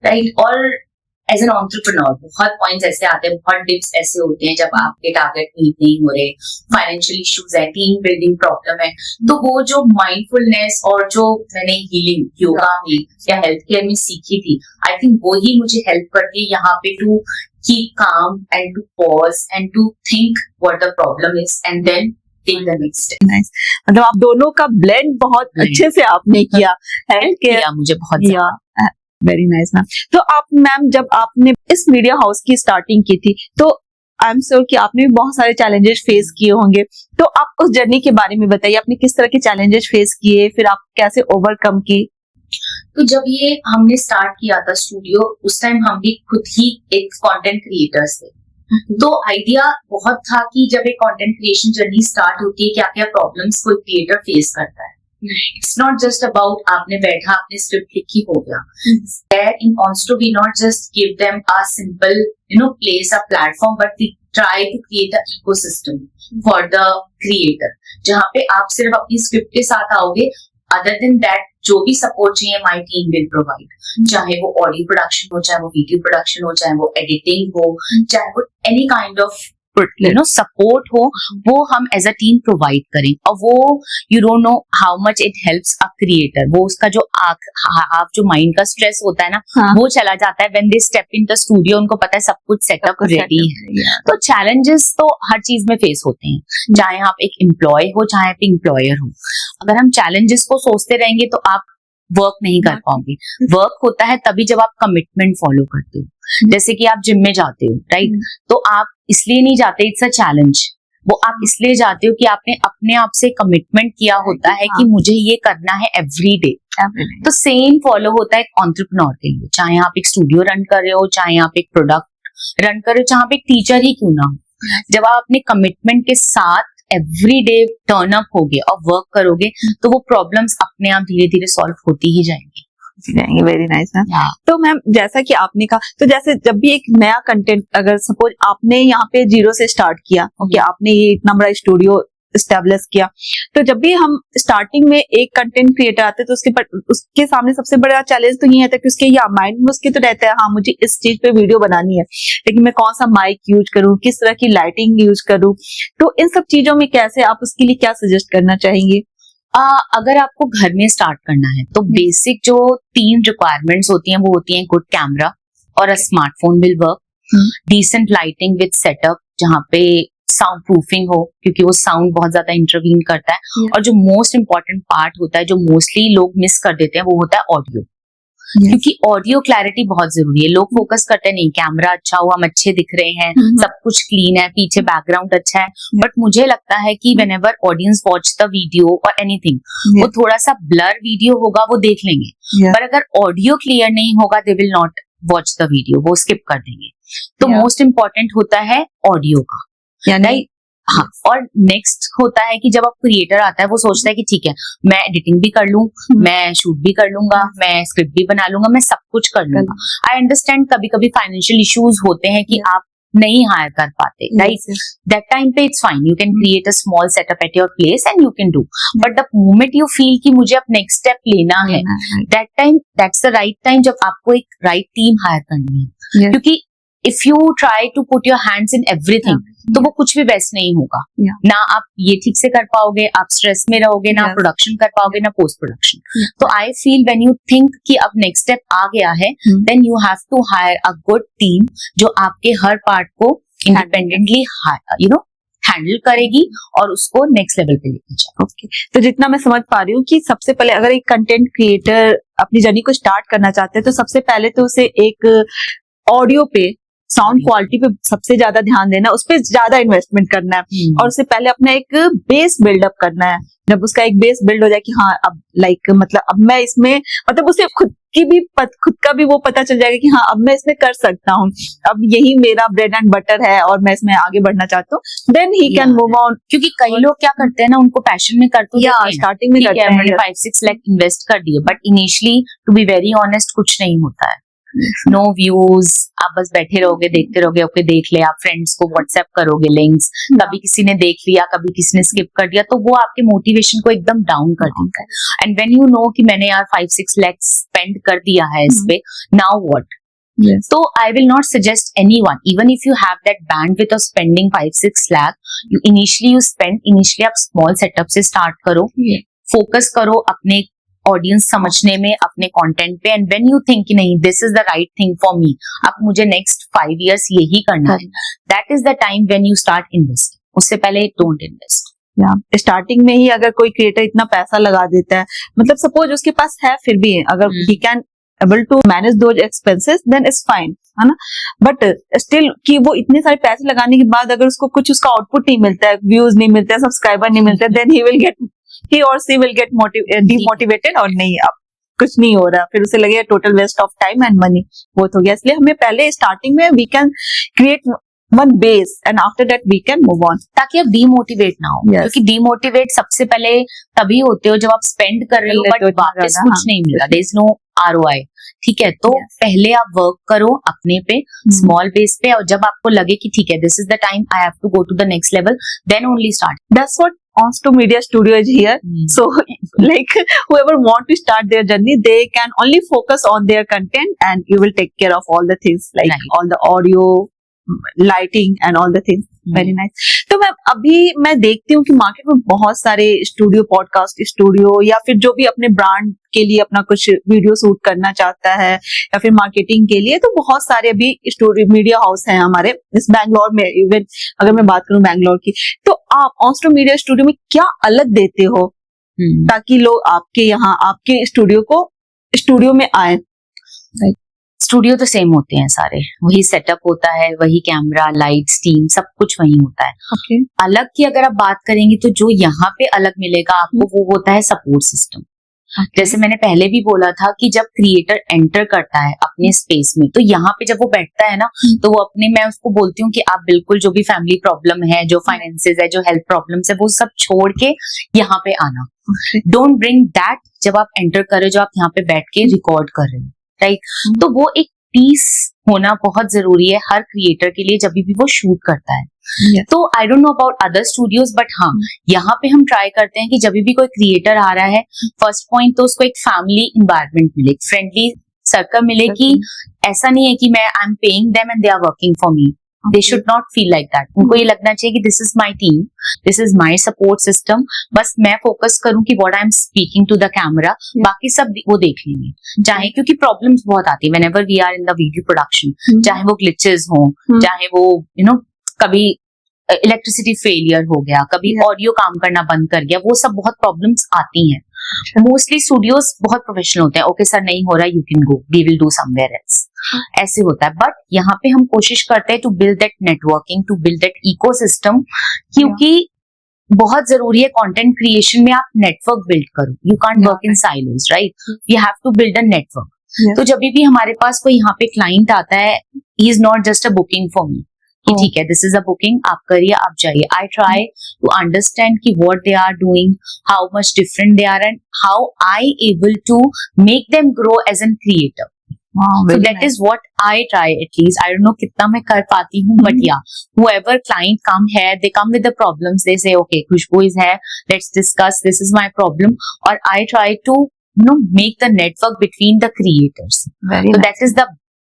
right. और as an entrepreneur बहुत points ऐसे आते हैं, बहुत डिप्स ऐसे होते हैं जब आपके टारगेट मीट नहीं हो रहे, फाइनेंशियल इश्यूज है, टीम बिल्डिंग प्रॉब्लम है. तो वो जो माइंडफुलनेस और जो मैंने हीलिंग योगा में या हेल्थ केयर में सीखी थी, आई थिंक वो ही मुझे हेल्प करती है यहाँ पे to keep calm and to pause and to think what the problem is and then take the next step. Nice, मतलब आप दोनों का ब्लेंड बहुत अच्छे से आपने किया. हेल्थ केयर मुझे बहुत वेरी नाइस मैम. तो आप मैम जब आपने इस मीडिया हाउस की स्टार्टिंग की थी तो आई एम श्योर कि आपने भी बहुत सारे चैलेंजेस फेस किए होंगे, तो आप उस जर्नी के बारे में बताइए. आपने किस तरह के चैलेंजेस फेस किए, फिर आप कैसे ओवरकम की? तो जब ये हमने स्टार्ट किया था स्टूडियो, उस टाइम हम भी खुद ही एक कंटेंट क्रिएटर्स थे. तो आइडिया बहुत था कि जब एक कंटेंट क्रिएशन जर्नी स्टार्ट होती है, क्या क्या प्रॉब्लम्स कोई क्रिएटर फेस करता है. It's not just about आपने बैठा आपने स्क्रिप्ट लिखी हो गया. There in Onsto we not just give them a simple place, a platform, but we try to create an ecosystem for the creator, जहाँ पे आप सिर्फ अपनी स्क्रिप्ट के साथ आओगे. Other than that, जो भी सपोर्ट चाहिए my team will provide. चाहे वो ऑडियो प्रोडक्शन हो, चाहे वो वीडियो प्रोडक्शन हो, चाहे वो एडिटिंग हो, चाहे वो any kind of सपोर्ट हो, वो हम एज अ टीम प्रोवाइड करें. और वो you don't know how much it helps a creator. वो उसका जो हाफ जो माइंड का स्ट्रेस होता है ना, वो चला जाता है when they step in the studio. उनको पता है सब कुछ सेटअप रेडी है. तो चैलेंजेस तो हर चीज में फेस होते हैं, चाहे आप एक एम्प्लॉय हो चाहे आप एम्प्लॉयर हो. अगर हम चैलेंजेस को सोचते रहेंगे तो आप वर्क नहीं कर पाओगे. वर्क होता है तभी जब आप कमिटमेंट फॉलो करते हो. जैसे कि आप जिम में जाते हो, राइट? तो आप इसलिए नहीं जाते, इट्स अ चैलेंज. वो आप इसलिए जाते हो कि आपने अपने आप से कमिटमेंट किया होता है कि मुझे ये करना है एवरी डे. तो सेम फॉलो होता है एक एंटरप्रेन्योर के लिए. चाहे आप एक स्टूडियो रन कर रहे हो, चाहे आप एक प्रोडक्ट रन कर रहे हो, चाहे आप एक टीचर ही क्यों ना हो. जब आप अपने कमिटमेंट के साथ एवरी डे टर्न अप होगे और वर्क करोगे तो वो प्रॉब्लम्स अपने आप धीरे धीरे सॉल्व होती ही जाएंगी. Very nice ma'am. तो मैम जैसा कि आपने कहा, तो जैसे जब भी एक नया कंटेंट, अगर सपोज आपने यहाँ पे जीरो से स्टार्ट किया, ओके, आपने ये इतना बड़ा स्टूडियो एस्टेब्लिश किया, तो जब भी हम स्टार्टिंग में एक कंटेंट क्रिएटर आते हैं तो उसके सामने सबसे बड़ा चैलेंज तो ये आता है कि उसके या माइंड में उसके तो रहता है, हाँ मुझे इस चीज पे वीडियो बनानी है, लेकिन मैं कौन सा माइक यूज करूँ, किस तरह की लाइटिंग यूज करूँ. तो इन सब चीजों में कैसे आप उसके लिए क्या सजेस्ट करना चाहेंगे? अगर आपको घर में स्टार्ट करना है तो बेसिक जो 3 रिक्वायरमेंट्स होती हैं वो होती हैं गुड कैमरा और a smartphone will work, decent lighting with setup जहाँ पे साउंड प्रूफिंग हो, क्योंकि वो साउंड बहुत ज्यादा इंटरवीन करता है. और जो मोस्ट इंपॉर्टेंट पार्ट होता है जो मोस्टली लोग मिस कर देते हैं वो होता है ऑडियो. क्योंकि ऑडियो क्लैरिटी बहुत जरूरी है. लोग फोकस करते हैं नहीं कैमरा अच्छा हुआ, हम अच्छे दिख रहे हैं, सब कुछ क्लीन है, पीछे बैकग्राउंड अच्छा है, बट मुझे लगता है कि whenever audience watch the video और एनीथिंग, वो थोड़ा सा ब्लर वीडियो होगा वो देख लेंगे, पर अगर ऑडियो क्लियर नहीं होगा they will not watch the video, वो स्किप कर देंगे. तो मोस्ट इंपॉर्टेंट होता है ऑडियो का, राइट? हाँ. और नेक्स्ट होता है कि जब आप क्रिएटर आता है वो सोचता है कि ठीक है मैं एडिटिंग भी कर लूं, मैं शूट भी कर लूंगा, मैं स्क्रिप्ट भी बना लूंगा, मैं सब कुछ कर लूंगा. आई अंडरस्टैंड कभी कभी फाइनेंशियल इश्यूज होते हैं कि आप नहीं हायर कर पाते, राइट? दैट टाइम पे it's fine, you can create a small setup at your place and you can do. But the moment you feel कि मुझे अब नेक्स्ट स्टेप लेना है, that time that's the right time जब आपको एक right team hire करनी है. क्योंकि if you try to put your hands in everything तो वो कुछ भी बेस्ट नहीं होगा. ना आप ये ठीक से कर पाओगे, आप स्ट्रेस में रहोगे, ना प्रोडक्शन कर पाओगे, ना पोस्ट प्रोडक्शन. तो I feel when you think कि अब नेक्स्ट स्टेप आ गया है, then you have to hire a good team जो आपके हर पार्ट को इंडिपेंडेंटली हैंडल करेगी और उसको नेक्स्ट लेवल पे लेके जाए. ओके, तो जितना मैं समझ पा रही हूँ कि सबसे पहले अगर एक कंटेंट क्रिएटर अपनी जर्नी को स्टार्ट करना चाहते हैं तो सबसे पहले तो उसे एक ऑडियो पे, साउंड क्वालिटी पे सबसे ज्यादा ध्यान देना, उस पर ज्यादा इन्वेस्टमेंट करना है और उससे पहले अपना एक बेस बिल्डअप करना है. जब उसका एक बेस बिल्ड हो जाए कि हाँ अब मतलब अब मैं इसमें, मतलब उसे खुद का भी वो पता चल जाएगा कि हाँ अब मैं इसमें कर सकता हूँ, अब यही मेरा ब्रेड एंड बटर है और मैं इसमें आगे बढ़ना चाहता हूँ, then he can move on. क्योंकि कई लोग क्या करते हैं ना, उनको पैशन में करते हैं, स्टार्टिंग में करते हैं, 5-6 लाख इन्वेस्ट कर दिए, but initially to be very honest कुछ नहीं होता है. नो व्यूज, आप बस बैठे रहोगे देखते रहोगे, ओके देख ले, आप फ्रेंड्स को व्हाट्सएप करोगे लिंक्स, कभी किसी ने देख लिया, कभी किसी ने स्किप कर दिया, तो वो आपके मोटिवेशन को एकदम डाउन कर देता है. एंड व्हेन यू नो कि मैंने यार 5-6 लाख स्पेंड कर दिया है इस पे, now what? So I will not suggest anyone, even if you have that bandwidth of spending 5-6 lakh, initially आप small setup से start करो, focus करो अपने ऑडियंस समझने में, अपने कंटेंट पे, एंड व्हेन यू थिंक नहीं this is the right thing for me, अब मुझे नेक्स्ट 5 years यही करना है, that is the time when you start investing. उससे पहले डोंट इन्वेस्ट. स्टार्टिंग में ही अगर कोई क्रिएटर इतना पैसा लगा देता है, मतलब सपोज उसके पास है फिर भी, अगर he can able to manage those expenses then it's fine, है ना. बट स्टिल कि वो इतने सारे पैसे लगाने के बाद अगर उसको कुछ उसका आउटपुट नहीं मिलता है, व्यूज नहीं मिलते हैं, सब्सक्राइबर नहीं मिलते, then he or she will get demotivated और नहीं अब कुछ नहीं हो रहा, फिर उसे लगेगा total waste of time and money, बहुत हो गया. इसलिए हमें पहले स्टार्टिंग में we can create one base and after that we can move on, ताकि आप डीमोटिवेट ना हो. क्योंकि डीमोटिवेट सबसे पहले तभी होते हो जब आप स्पेंड कर रहे हो बट वापस कुछ नहीं मिला, देयर इज नो ROI. ठीक है, तो पहले आप वर्क करो अपने पे, स्मॉल बेस पे, और जब आपको लगे कि ठीक है this is the time I have to go to the next level, then only start. That's what Onto Media Studio is here. So like whoever want to start their journey, they can only focus on their content and you will take care of all the things like all the audio, lighting and all the things, very nice. तो मैं देखती हूँ कि market में बहुत सारे studio, podcast studio, या फिर जो भी अपने ब्रांड के लिए अपना कुछ वीडियो शूट करना चाहता है या फिर मार्केटिंग के लिए, तो बहुत सारे अभी स्टूडियो, मीडिया हाउस हैं हमारे इस बैंगलोर में। इवन अगर मैं बात करूं बैंगलोर की, तो आप ऑनस्टो मीडिया स्टूडियो में क्या अलग देते हो ताकि लोग आपके यहाँ आपके स्टूडियो में आए? स्टूडियो तो सेम होते हैं सारे, वही सेटअप होता है, वही कैमरा, लाइट्स, टीम, सब कुछ वही होता है। Okay. अलग की अगर आप बात करेंगे तो जो यहाँ पे अलग मिलेगा आपको वो होता है सपोर्ट सिस्टम। जैसे मैंने पहले भी बोला था कि जब क्रिएटर एंटर करता है अपने स्पेस में, तो यहाँ पे जब वो बैठता है ना, तो वो मैं उसको बोलती हूँ कि आप बिल्कुल जो भी फैमिली प्रॉब्लम है, जो फाइनेंसेस है, जो हेल्थ प्रॉब्लम्स है, वो सब छोड़ के यहाँ पे आना। डोंट ब्रिंग दैट जब आप एंटर कर रहे हो, जब आप यहाँ पे बैठ के रिकॉर्ड कर रहे हो, राइट? तो वो एक पीस होना बहुत जरूरी है हर क्रिएटर के लिए जब भी वो शूट करता है। तो I don't know about other studios, but हाँ, यहाँ पे हम ट्राई करते हैं कि जब भी कोई क्रिएटर आ रहा है, फर्स्ट पॉइंट तो उसको एक फैमिली इन्वायरमेंट मिले, फ्रेंडली सर्कल मिले, कि ऐसा नहीं है कि मैं I am paying them and they are working for me. They should not feel like that. उनको ये लगना चाहिए कि this is my team, this is my support system, बस मैं फोकस करूं कि what I am speaking to the camera, बाकी सब वो देख लेंगे। चाहे, क्योंकि प्रॉब्लम्स बहुत आती है whenever we are in the video production, चाहे वो ग्लिचेस हो, चाहे वो कभी इलेक्ट्रिसिटी फेलियर हो गया, कभी ऑडियो काम करना बंद कर गया, वो सब बहुत प्रॉब्लम्स आती हैं। मोस्टली स्टूडियोज बहुत प्रोफेशनल होते हैं, ओके सर नहीं हो रहा, you can go, we will do somewhere else, ऐसे होता है। बट यहाँ पे हम कोशिश करते हैं to build that networking, to build that ecosystem, क्योंकि बहुत जरूरी है कंटेंट क्रिएशन में आप नेटवर्क बिल्ड करो। You can't work in silos, right? You have to build a network. तो जब भी हमारे पास कोई यहाँ पे क्लाइंट आता है, he is not just a booking for me कि ठीक है दिस इज अ बुकिंग, आप करिए, आप जाइए। आई ट्राई टू अंडरस्टैंड कि what they are doing, how much different they are, and how I able to make them grow as an creator. So that is what I try, at least. I don't know कितना मैं कर पाती हूँ, but yeah, whoever client come here, they come with the problems. They say, okay, Khushbu is here. Let's discuss. This is my problem. Or I try to, make the network between the creators. Very so nice. that is the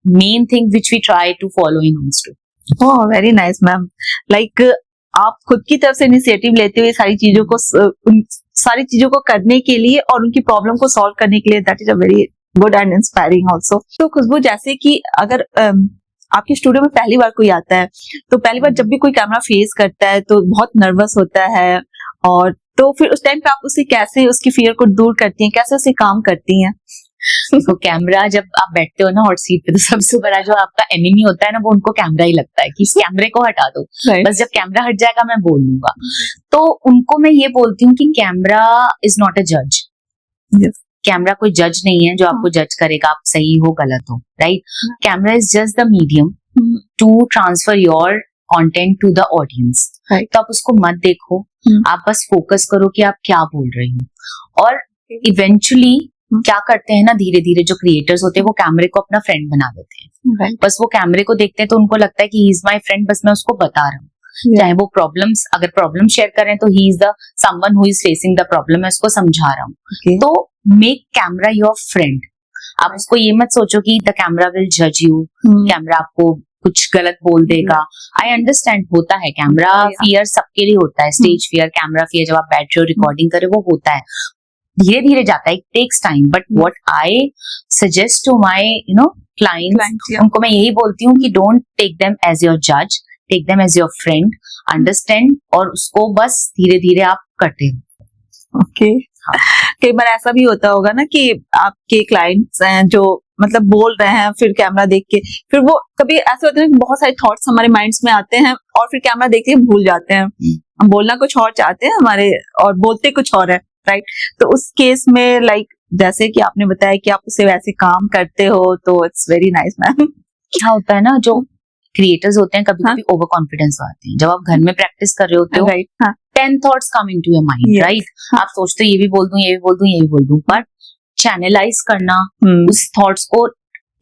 main thing which we try to follow in OnStore. Oh, very nice, ma'am. Like आप खुद की तरफ से initiative लेते हुए सारी चीजों को करने के लिए और उनकी प्रॉब्लम को सॉल्व करने के लिए, that is a very good and inspiring also. तो खुशबू, जैसे कि अगर आपके स्टूडियो में पहली बार कोई आता है, तो पहली बार जब भी कोई कैमरा फेस करता है तो बहुत नर्वस होता है, और तो फिर उस टाइम पे आप उसे कैसे, उसकी फियर को दूर करती हैं, कैसे उसे काम करती हैं? तो कैमरा, जब आप बैठते हो ना हॉट सीट पे, तो सबसे बड़ा जो आपका एनिमी होता है ना, वो उनको कैमरा ही लगता है कि इस कैमरे को हटा दो। बस जब कैमरा हट जाएगा मैं बोल लूंगा। तो उनको मैं ये बोलती हूँ कि कैमरा इज नॉट अ जज। कैमरा कोई जज नहीं है जो आपको जज करेगा आप सही हो गलत हो, right? Camera is just the medium to transfer your content to the audience. तो आप उसको मत देखो, आप बस फोकस करो कि आप क्या बोल रहे हो। और इवेंचुअली क्या करते हैं ना, धीरे धीरे जो क्रिएटर्स होते हैं वो कैमरे को अपना फ्रेंड बना देते हैं। बस वो कैमरे को देखते हैं तो उनको लगता है कि ही इज माई फ्रेंड, बस मैं उसको बता रहा हूँ। चाहे वो प्रॉब्लम्स, अगर प्रॉब्लम शेयर करें तो he is the someone who is facing the problem, मैं उसको समझा रहा हूँ। तो मेक कैमरा योर फ्रेंड। आप उसको ये मत सोचो कि द कैमरा विल जज यू, कैमरा आपको कुछ गलत बोल देगा। आई अंडरस्टैंड, होता है कैमरा फियर, सबके लिए होता है, स्टेज फियर, कैमरा फियर, जब आप बैठ रहे हो रिकॉर्डिंग करे वो होता है, धीरे धीरे जाता है, it takes time. But what I suggest to my clients, उनको मैं यही बोलती हूँ कि don't take them as your जज, take them as your friend, understand, और उसको बस धीरे धीरे आप करते हो। ओके। कई बार ऐसा भी होता होगा ना कि आपके क्लाइंट्स हैं जो मतलब बोल रहे हैं, फिर कैमरा देख के, फिर वो कभी ऐसा होता है कि बहुत सारे थॉट्स हमारे माइंड्स में आते हैं और फिर कैमरा देख के भूल जाते हैं। हम बोलना कुछ और चाहते हैं हमारे, और बोलते कुछ और है, राइट? तो उस केस में लाइक जैसे कि आपने बताया कि आप उसे वैसे काम करते हो, तो इट्स वेरी नाइस मैम। क्या होता है ना, जो क्रिएटर्स होते हैं कभी कभी ओवर कॉन्फिडेंस आते हैं। जब आप घर में प्रैक्टिस कर रहे होते हो, 10 thoughts come into your mind, right? आप सोचते हो ये भी बोल दूं, ये भी बोल दूं, ये भी बोल दूं, बट चैनलाइज करना, उस थॉट्स को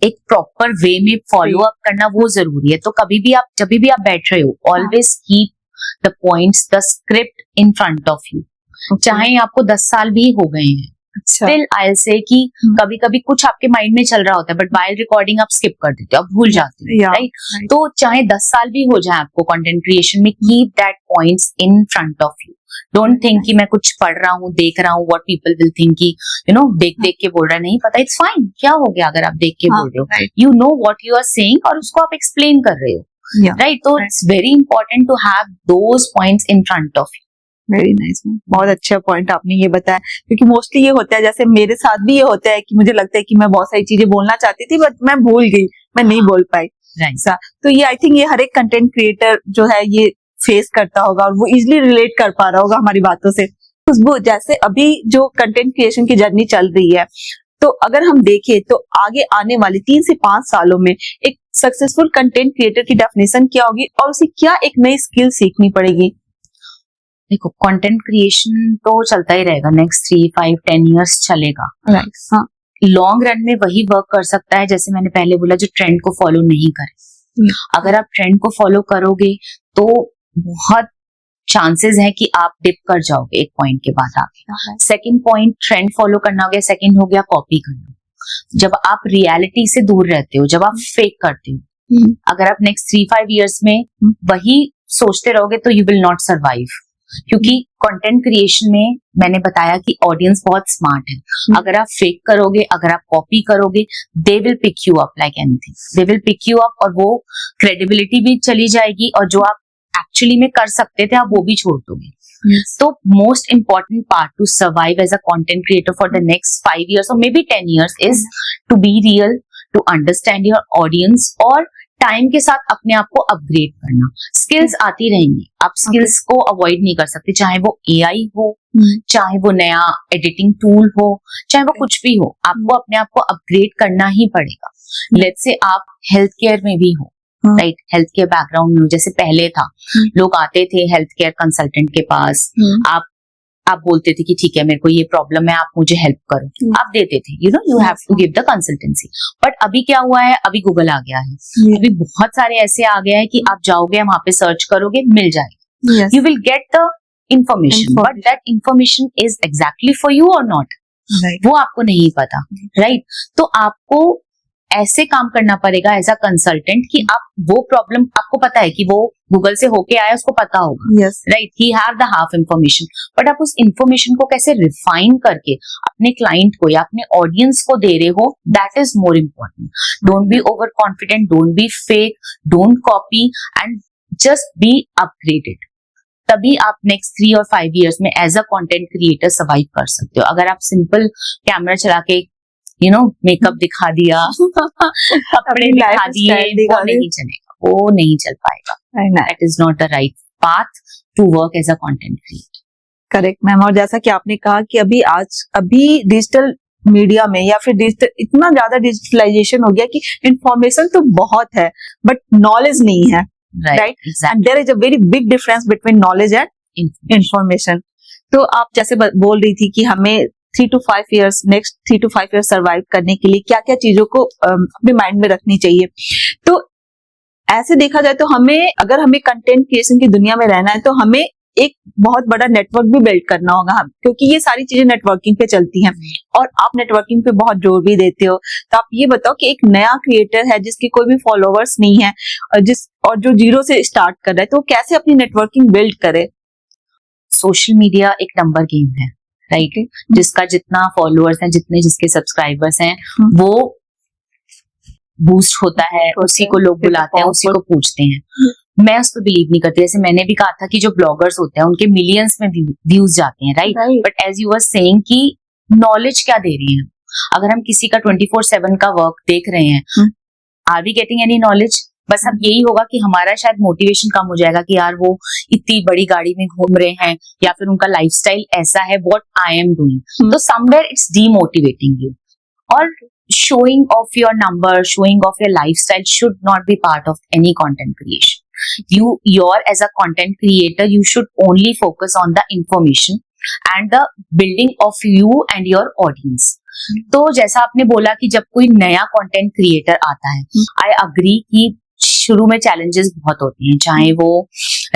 एक प्रॉपर वे में फॉलो अप करना, वो जरूरी है। तो कभी भी आप, जब भी आप बैठ रहे हो, always keep the points, the script in front of you. चाहे आपको 10 साल भी हो गए हैं, अच्छा, स्टिल आई विल से कि कभी कभी कुछ आपके माइंड में चल रहा होता है बट वाइल रिकॉर्डिंग आप स्किप कर देते हो, आप भूल जाते हो, Yeah, राइट? right. तो चाहे 10 साल भी हो जाए आपको कंटेंट क्रिएशन में, keep that points in front of you. Don't think कि मैं कुछ पढ़ रहा हूँ, देख रहा हूँ, व्हाट पीपल विल थिंक कि देख देख के बोल रहा है, नहीं पता, इट्स फाइन, क्या हो गया अगर आप देख के बोल रहे हो, you know what you are saying और उसको आप एक्सप्लेन कर रहे हो, Yeah, राइट? तो right. It's very important to have those points in front of you. Very nice, बहुत अच्छा पॉइंट आपने ये बताया, क्योंकि मोस्टली ये होता है, जैसे मेरे साथ भी ये होता है कि मुझे लगता है कि मैं बहुत सारी चीजें बोलना चाहती थी बट मैं भूल गई, मैं नहीं बोल पाई। राइट, तो ये आई थिंक ये हर एक कंटेंट क्रिएटर जो है ये फेस करता होगा और वो इजिली रिलेट कर पा रहा होगा हमारी बातों से। खुशबू, जैसे अभी जो कंटेंट क्रिएशन की जर्नी चल रही है, तो अगर हम देखें तो आगे आने वाले 3 से 5 सालों में एक सक्सेसफुल कंटेंट क्रिएटर की डेफिनेशन क्या होगी और उसे क्या एक नई स्किल सीखनी पड़ेगी? देखो कंटेंट क्रिएशन तो चलता ही रहेगा, नेक्स्ट 3, 5, 10 इयर्स चलेगा। हाँ, लॉन्ग रन में वही वर्क कर सकता है, जैसे मैंने पहले बोला, जो ट्रेंड को फॉलो नहीं करे। अगर आप ट्रेंड को फॉलो करोगे तो बहुत चांसेस है कि आप डिप कर जाओगे एक पॉइंट के बाद आगे। सेकंड पॉइंट, ट्रेंड फॉलो करना हो गया, सेकंड हो गया कॉपी करना। जब आप रियलिटी से दूर रहते हो, जब आप फेक करते हो, अगर आप नेक्स्ट 3-5 इयर्स में वही सोचते रहोगे तो यू विल नॉट सर्वाइव। क्योंकि कंटेंट क्रिएशन में मैंने बताया कि ऑडियंस बहुत स्मार्ट है। अगर आप फेक करोगे, अगर आप कॉपी करोगे, they will pick you up like anything, they will pick you up, और वो क्रेडिबिलिटी भी चली जाएगी और जो आप एक्चुअली में कर सकते थे आप वो भी छोड़ दोगे। तो most important part to survive as a content creator for the next 5 years or maybe 10 years is to be real, to understand your audience और टाइम के साथ अपने आप को अपग्रेड करना। स्किल्स आती रहेंगी, आप स्किल्स को अवॉइड नहीं कर सकते, चाहे वो एआई हो, चाहे वो नया एडिटिंग टूल हो, चाहे वो कुछ भी हो, आपको अपने आप को अपग्रेड करना ही पड़ेगा। लेट्स से आप हेल्थ केयर में भी हो, राइट, हेल्थ केयर बैकग्राउंड में, जैसे पहले था, लोग आते थे हेल्थ केयर कंसल्टेंट के पास, आप बोलते थे कि ठीक है मेरे को ये प्रॉब्लम है, आप मुझे हेल्प करो, आप देते थे, you have to give the consultancy. But अभी क्या हुआ है, अभी गूगल आ गया है, अभी बहुत सारे ऐसे आ गया है कि आप जाओगे वहां पे सर्च करोगे, मिल जाएगा, you will get the information, but that information is exactly for you और नॉट, वो आपको नहीं पता, राइट? तो आपको ऐसे काम करना पड़ेगा एज अ कंसल्टेंट कि आप वो प्रॉब्लम, आपको पता है कि वो गूगल से होके आया, उसको पता होगा, right, he have the half information, but आप उस इंफॉर्मेशन को कैसे रिफाइन करके अपने क्लाइंट को या अपने ऑडियंस को दे रहे हो, that is more important. Don't be over confident, don't be fake, don't copy and just be upgraded. तभी आप नेक्स्ट 3 और 5 इयर्स में as a content creator survive कर सकते हो। अगर आप सिंपल कैमरा चला के मेकअप दिखा दिया, कपड़े दिखा दिए, वो नहीं चलेगा, वो नहीं चल पाएगा। That is not the right path to work as a content creator. Correct ma'am, और जैसा कि आपने कहा कि अभी डिजिटल मीडिया में या फिर डिजिटल, इतना ज्यादा डिजिटलाइजेशन हो गया कि इंफॉर्मेशन तो बहुत है बट नॉलेज नहीं है, right? And there is a very big difference between knowledge and information. तो आप जैसे बोल रही थी कि हमें 3 to 5 years, next 3 to 5 years survive करने के लिए क्या क्या चीजों को अपने माइंड में रखनी चाहिए। तो ऐसे देखा जाए तो अगर हमें कंटेंट क्रिएशन की दुनिया में रहना है तो हमें एक बहुत बड़ा नेटवर्क भी बिल्ड करना होगा, क्योंकि ये सारी चीजें नेटवर्किंग पे चलती हैं और आप नेटवर्किंग पे बहुत जोर भी देते हो। तो आप ये बताओ कि एक नया क्रिएटर है जिसके कोई भी फॉलोवर्स नहीं है और जो जीरो से स्टार्ट कर रहा है, तो वो कैसे अपनी नेटवर्किंग बिल्ड करे? सोशल मीडिया एक नंबर गेम है, राइट? जिसका जितना फॉलोअर्स हैं, जिसके सब्सक्राइबर्स हैं, वो बूस्ट होता है, उसी को लोग बुलाते हैं, उसी को पूछते हैं। मैं उस पर बिलीव नहीं करती। जैसे मैंने भी कहा था कि जो ब्लॉगर्स होते हैं उनके मिलियंस में व्यूज जाते हैं, right? But as you were saying कि नॉलेज क्या दे रही है, अगर हम किसी का 24/7 का वर्क देख रहे हैं, are we getting any knowledge? बस अब यही होगा कि हमारा शायद मोटिवेशन कम हो जाएगा कि यार वो इतनी बड़ी गाड़ी में घूम रहे हैं या फिर उनका लाइफस्टाइल ऐसा है, व्हाट आई एम डूइंग। तो समवेयर इट्स डीमोटिवेटिंग यू। और showing of your number, showing of your lifestyle should not be part of any content creation. As a content creator, you should only focus on the information and the building of you and your audience. तो जैसा आपने बोला कि जब कोई नया content creator आता है, आई अग्री कि शुरू में चैलेंजेस बहुत होते हैं, चाहे वो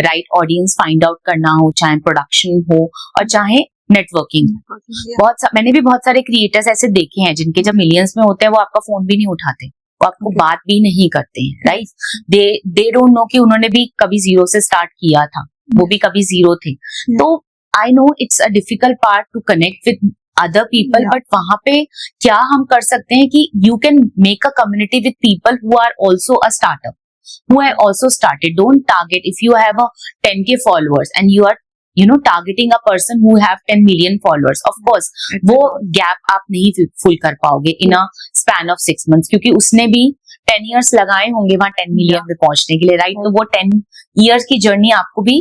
राइट ऑडियंस फाइंड आउट करना हो, चाहे प्रोडक्शन हो, और चाहे नेटवर्किंग। मैंने भी बहुत सारे क्रिएटर्स ऐसे देखे हैं जिनके जब मिलियंस में होते हैं वो आपका फोन भी नहीं उठाते, वो आपको बात भी नहीं करते हैं, राइट। दे डोंट नो कि उन्होंने भी कभी जीरो से स्टार्ट किया था, वो भी कभी जीरो थे। तो I know it's a difficult part to connect with other people, but वहां पे क्या हम कर सकते हैं कि you can make a community with people who are also a startup, who have also started. Don't target if you have a 10K followers and you are targeting a person who have 10 million followers. Of course, वो gap आप नहीं full कर पाओगे in a span of 6 months, क्योंकि उसने भी 10 years लगाए होंगे वहाँ 10 million पे पहुंचने के लिए, right? तो वो 10 years की journey आपको भी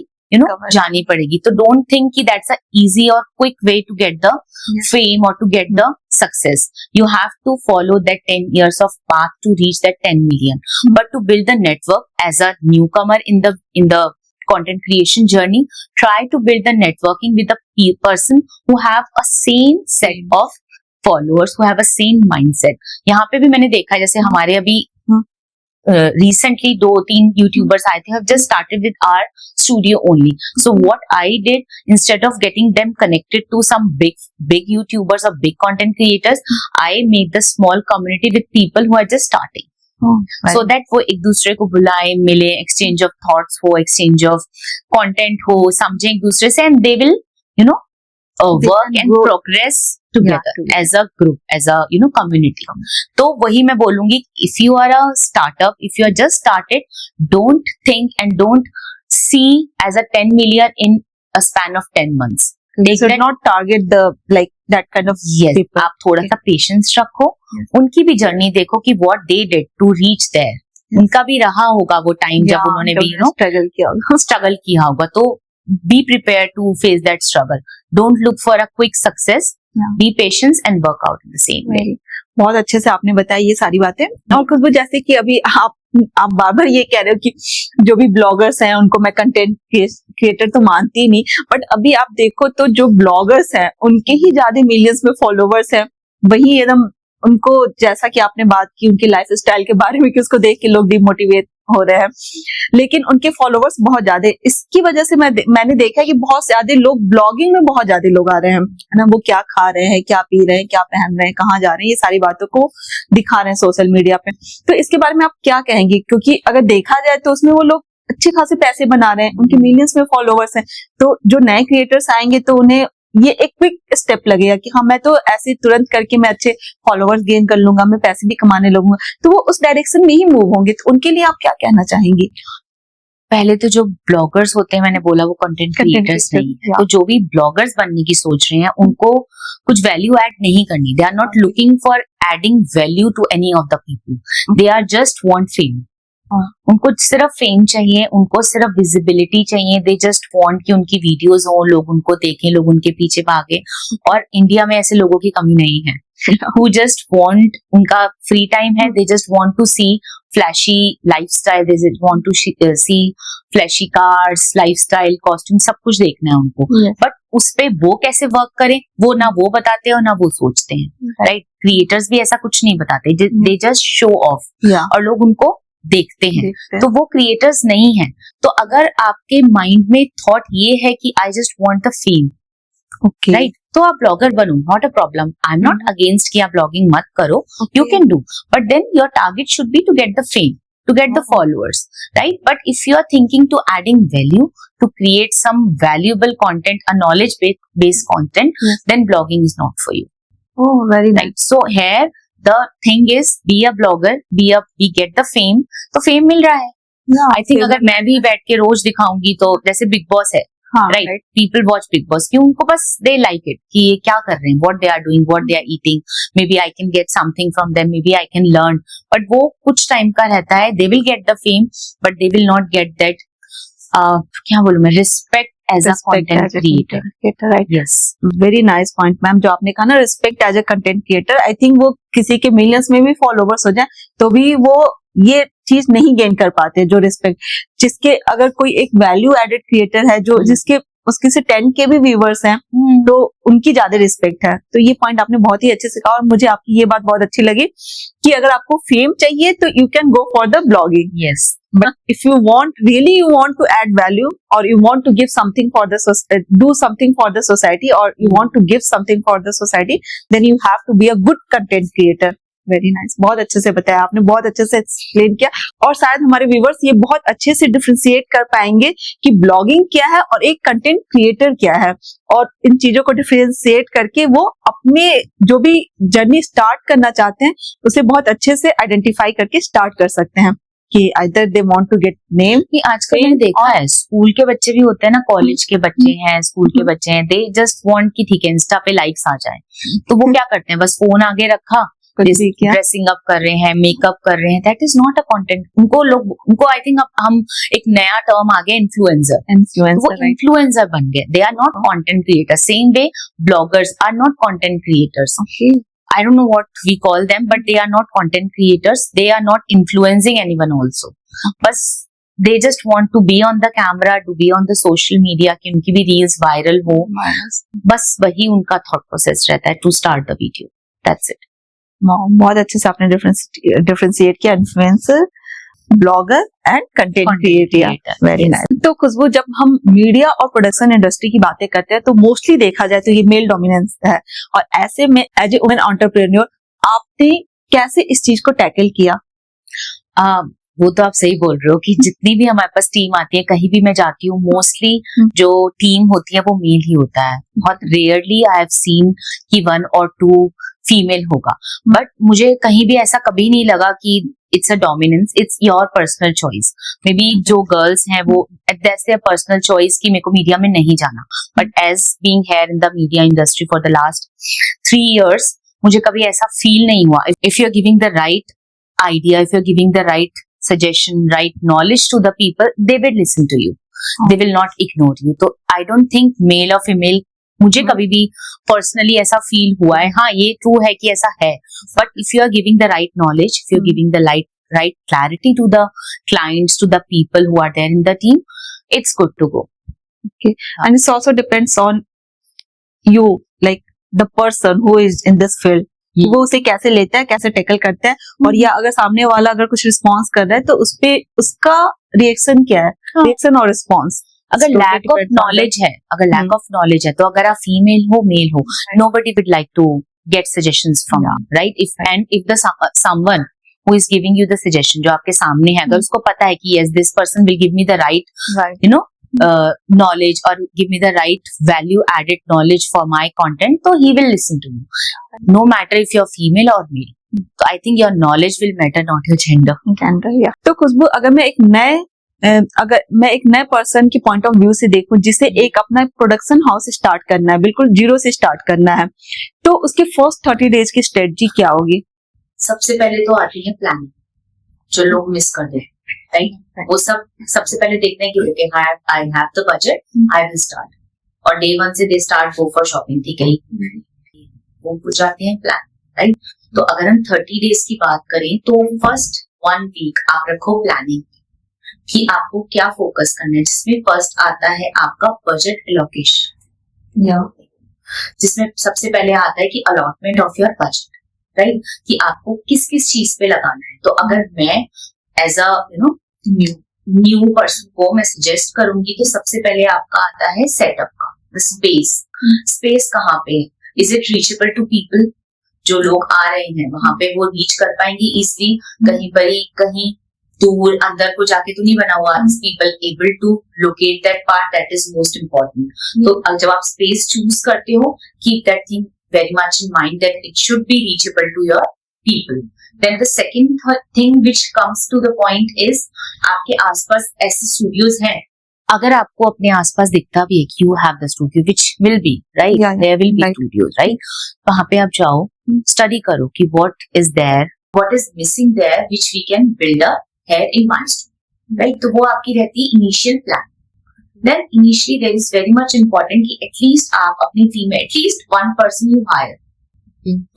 जानी पड़ेगी. तो don't think कि that's a easy or quick way to get the fame or to get the success. You have to follow that 10 years of path to reach that 10 million. But to build the network as a newcomer in the content creation journey, try to build the networking with a person who have a same set of followers, who have a same mindset. यहाँ पे भी मैंने देखा, जैसे हमारे अभी recently 2-3 YouTubers आए थे, have just started with our studio only. So what I did, instead of getting them connected to some big YouTubers or big content creators, I made the small community with people who are just starting. So that वो एक दूसरे को बुलाए, मिले, exchange of thoughts हो, exchange of content हो, समझे एक दूसरे से, and they will work and progress together as a group, as a community. तो वही मैं बोलूंगी, if you are a startup, if you are just started, don't think and don't see as a 10 million in a span of 10 months. They should not target the like that kind of people. आप थोड़ा सा patience रखो, उनकी भी journey देखो कि what they did to reach there. उनका भी रहा होगा वो टाइम जब उन्होंने भी स्ट्रगल किया होगा. तो be prepared to face that struggle. Don't look for a quick success. Be patient and work out in the same way. बहुत अच्छे से आपने बताया ये सारी बातें. और खुशबू, जैसे कि अभी आप बार बार ये कह रहे हो कि जो भी ब्लॉगर्स हैं उनको मैं कंटेंट क्रिएटर तो मानती ही नहीं, बट अभी आप देखो तो जो ब्लॉगर्स हैं उनके ही ज्यादा मिलियंस में फॉलोवर्स हैं. वही एकदम उनको, जैसा कि आपने बात की उनकी लाइफ स्टाइल के बारे में कि उसको देख के लोग डिमोटिवेट हो रहे हैं, लेकिन उनके फॉलोवर्स बहुत ज्यादा. इसकी वजह से मैंने देखा है कि बहुत ज्यादा लोग ब्लॉगिंग में बहुत ज्यादा लोग आ रहे हैं, है ना. वो क्या खा रहे हैं, क्या पी रहे हैं, क्या पहन रहे हैं, कहाँ जा रहे हैं, ये सारी बातों को दिखा रहे हैं सोशल मीडिया पे. तो इसके बारे में आप क्या कहेंगे? क्योंकि अगर देखा जाए तो उसमें वो लोग अच्छे खासे पैसे बना रहे हैं, उनके मिलियंस में फॉलोवर्स हैं. तो जो नए क्रिएटर्स आएंगे तो उन्हें ये एक क्विक स्टेप लगेगा कि हाँ मैं तो ऐसे तुरंत करके मैं अच्छे फॉलोवर्स गेन कर लूंगा, मैं पैसे भी कमाने लगूंगा, तो वो उस डायरेक्शन में ही मूव होंगे. तो उनके लिए आप क्या कहना चाहेंगी? पहले तो जो ब्लॉगर्स होते हैं, मैंने बोला वो कंटेंट क्रिएटर्स नहीं है. तो जो भी ब्लॉगर्स बनने की सोच रहे हैं उनको कुछ वैल्यू ऐड नहीं करनी. They are not looking for adding value to any of the people. They are just want fame. उनको सिर्फ फेम चाहिए, उनको सिर्फ विजिबिलिटी चाहिए. दे जस्ट वांट कि उनकी वीडियोस हो, लोग उनको देखें, लोग उनके पीछे भागे. और इंडिया में ऐसे लोगों की कमी नहीं है who just want, उनका फ्री टाइम है, they just want to see flashy lifestyle, they just want to see flashy cars, lifestyle, costume, सब कुछ देखना है उनको. बट उस पे वो कैसे वर्क करें वो ना वो बताते हैं और ना वो सोचते हैं, राइट. क्रिएटर्स भी ऐसा कुछ नहीं बताते, they just show off, और लोग उनको देखते हैं. तो वो क्रिएटर्स नहीं है. तो अगर आपके माइंड में थॉट ये है कि I just want the fame, right, तो आप ब्लॉगर बनो, not a problem. I am not against कि आप ब्लॉगिंग मत करो, you can do, but then your target should be to get the fame, to get the followers, right? But if you are thinking to adding value, to create some valuable content, a knowledge based content, then blogging is not for you. Oh, very nice. Right. So here the thing is, be a blogger, we get the fame. तो fame मिल रहा है. I think अगर मैं भी बैठ के रोज दिखाऊंगी तो जैसे बिग बॉस है, right? People watch Big Boss. क्यों? उनको बस they like it कि ये क्या कर रहे हैं, what they are doing, what they are eating. Maybe I can get something from them. Maybe I can learn. But वो कुछ टाइम का रहता है. They will get the fame, but they will not get that क्या बोलूं मैं, respect as a content creator. Right? Yes. Very nice point, ma'am. जो आपने कहा ना, respect as a content creator. I think वो किसी के millions में भी followers हो जाए तो भी वो ये चीज नहीं गेन कर पाते, जो रिस्पेक्ट. जिसके अगर कोई एक वैल्यू एडेड क्रिएटर है जो जिसके उसके से 10K भी व्यूवर्स हैं, तो उनकी ज्यादा रिस्पेक्ट है. तो ये पॉइंट आपने बहुत ही अच्छे से कहा, और मुझे आपकी ये बात बहुत अच्छी लगी कि अगर आपको फेम चाहिए तो you can go for the blogging. Yes. But if you want to add value, or you want to give something for the do something for the society, or you want to give something for the society, then you have to be a good content creator. Very nice, बहुत अच्छे से बताया आपने, बहुत अच्छे से explain किया, और शायद हमारे व्यूवर्स ये बहुत अच्छे से डिफरेंशिएट कर पाएंगे कि ब्लॉगिंग क्या है और एक कंटेंट क्रिएटर क्या है, और इन चीजों को डिफरेंशिएट करके वो अपने जो भी जर्नी स्टार्ट करना चाहते हैं उसे बहुत अच्छे से आइडेंटिफाई करके स्टार्ट कर सकते हैं कि either they want to get name. आजकल मैंने देखा है स्कूल के बच्चे भी होते हैं ना, कॉलेज के बच्चे हैं, स्कूल के बच्चे हैं, दे जस्ट वांट कि ठीक है इंस्टा पे लाइक्स आ जाए, तो वो क्या करते हैं, बस फोन आगे रखा, ड्रेसिंग अप कर रहे हैं, मेकअप कर रहे हैं, that is not a content. उनको आई थिंक हम एक नया टर्म आ गया इन्फ्लुएंसर, वो इन्फ्लुएंसर बन गए, they are not content creator, same way bloggers are not content creators. I don't know what we call them, but they are not content creators. They are not influencing anyone also. बस they just want to be on the camera, to be on the social media, कि उनकी भी reels viral हो, बस वही उनका thought process रहता है, to start the video. That's it. बहुत अच्छे से आपने डिफरेंशिएट किया influencer, blogger and content creator, very nice. तो खुशबू, जब हम मीडिया और प्रोडक्शन इंडस्ट्री की बातें करते हैं तो मोस्टली देखा जाए तो ये मेल डोमिनेंस है, और ऐसे में एज ए वुमेन एंटरप्रेन्योर आपने कैसे इस चीज को टैकल किया? वो तो आप सही बोल रहे हो कि जितनी भी हमारे पास टीम आती है, कहीं भी मैं जाती हूँ, मोस्टली जो टीम होती है वो मेल ही होता है। बहुत रेयरली आई हैव सीन कि 1 or 2 फीमेल होगा, बट मुझे कहीं भी ऐसा कभी नहीं लगा कि it's a dominance, it's your personal choice. May be जो गर्ल्स हैं वो दैट्स देयर पर्सनल चॉइस कि मेरे को मीडिया में नहीं जाना, but as being here in the media industry for the last 3 years मुझे कभी ऐसा फील नहीं हुआ। If you are giving the right idea, if you are giving the right suggestion, right knowledge to the people, they will listen to you. They will not ignore you. तो I don't think male or female मुझे कभी भी personally ऐसा feel हुआ है। हाँ, ये true है कि ऐसा है, but if you are giving the right knowledge, if you are giving the right clarity to the clients, to the people who are there in the team, it's good to go. Okay. And it also depends on you, like the person who is in this field. वो उसे कैसे लेता है, कैसे tackle करता है, और या अगर सामने वाला अगर कुछ रिस्पॉन्स कर रहा है तो उसपे उसका रिएक्शन क्या है, रिएक्शन और रिस्पॉन्स। अगर लैक ऑफ नॉलेज है, तो अगर आप फीमेल हो मेल हो, nobody would like to get suggestions from you, right? If the someone who is giving you the suggestion जो आपके सामने है, अगर उसको पता है कि yes this person will give me the right knowledge or give me the right value added knowledge for my content, so he will listen to you, no matter if you're female or male. So I think your knowledge will matter, not your gender. Yeah. तो खुशबू, अगर मैं एक नए person की point of view से देखूं जिसे एक अपना प्रोडक्शन हाउस स्टार्ट करना है, बिल्कुल जीरो से स्टार्ट करना है, तो उसके फर्स्ट 30 days की स्ट्रेटजी क्या होगी? सबसे पहले तो आती है प्लानिंग, जो लोग मिस कर दे, राइट? वो सबसे पहले देखते हैं कि okay I have the budget, I will start, और डे 1 से they start go for shopping, ठीक है, वो पूछ जाते हैं प्लान, राइट? तो अगर हम 30 days की बात करें तो फर्स्ट 1 week आप रखो प्लानिंग कि आपको क्या फोकस करना है, जिसमें फर्स्ट आता है आपका बजट एलोकेशन, जिसमें सबसे पहले आता है कि allotment of your budget, right? कि आपको किस किस चीज पे लगाना है। तो अगर मैं एज अ न्यू पर्सन को मैं सजेस्ट करूंगी तो सबसे पहले आपका आता है सेटअप का, स्पेस कहाँ पे, is it reachable to people, जो लोग आ रहे हैं वहां पे वो रीच कर पाएंगे इजिली, कहीं दूर अंदर को जाके तो नहीं बना हुआ, people able to locate that part, that is most important. तो जब आप स्पेस चूज करते हो, keep that thing very much in mind that it should be reachable to your people. Then the second thing which comes to the point is आपके आसपास ऐसे studios हैं, अगर आपको अपने आसपास दिखता भी है कि you have the studio, which will be right, there will be studios, right? वहां पे आप जाओ, स्टडी करो कि what is there, what is missing there, which we can build up here in my studio, right? तो वो आपकी रहती है initial plan. Then initially there is very much important कि at least आप अपनी टीम में at least 1 person you hire.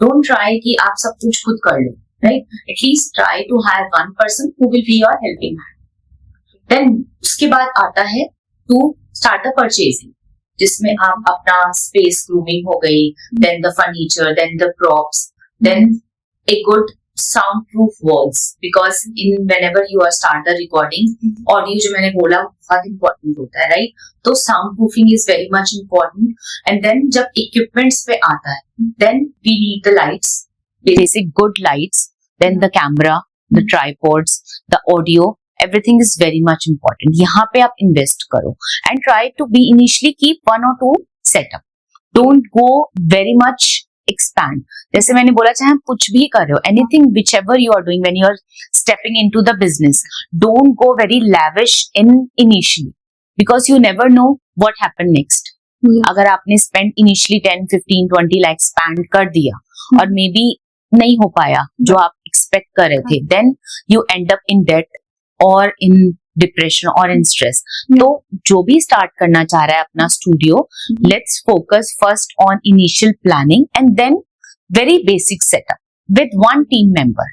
Don't try कि आप सब कुछ खुद कर लो, right? At least try to hire 1 person who will be your helping hand. Then उसके बाद आता है to start a purchasing, जिसमें आप अपना space grooming हो गई, then the furniture, then the props, then a good soundproof walls, because in whenever you are start a recording, audio जो मैंने बोला बहुत important होता है, right? तो soundproofing is very much important. And then जब equipments पे आता है, then we need the lights, basic good lights, then the camera, the tripods, the audio, everything is very much important. यहाँ पे आप invest करो and try to be initially keep 1 or 2 setup. Don't go very much expand. जैसे मैंने बोला, चाहे आप कुछ भी कर रहे हो, anything whichever you are doing when you are stepping into the business, don't go very lavish in initially, because you never know what happen next. अगर आपने spend initially 10, 15, 20 लाख spend कर दिया और maybe नहीं हो पाया जो आप expect कर रहे थे, then you end up in debt or in depression or in stress. तो जो भी start करना चाह रहा है अपना studio, let's focus first on initial planning and then very basic setup with one team member.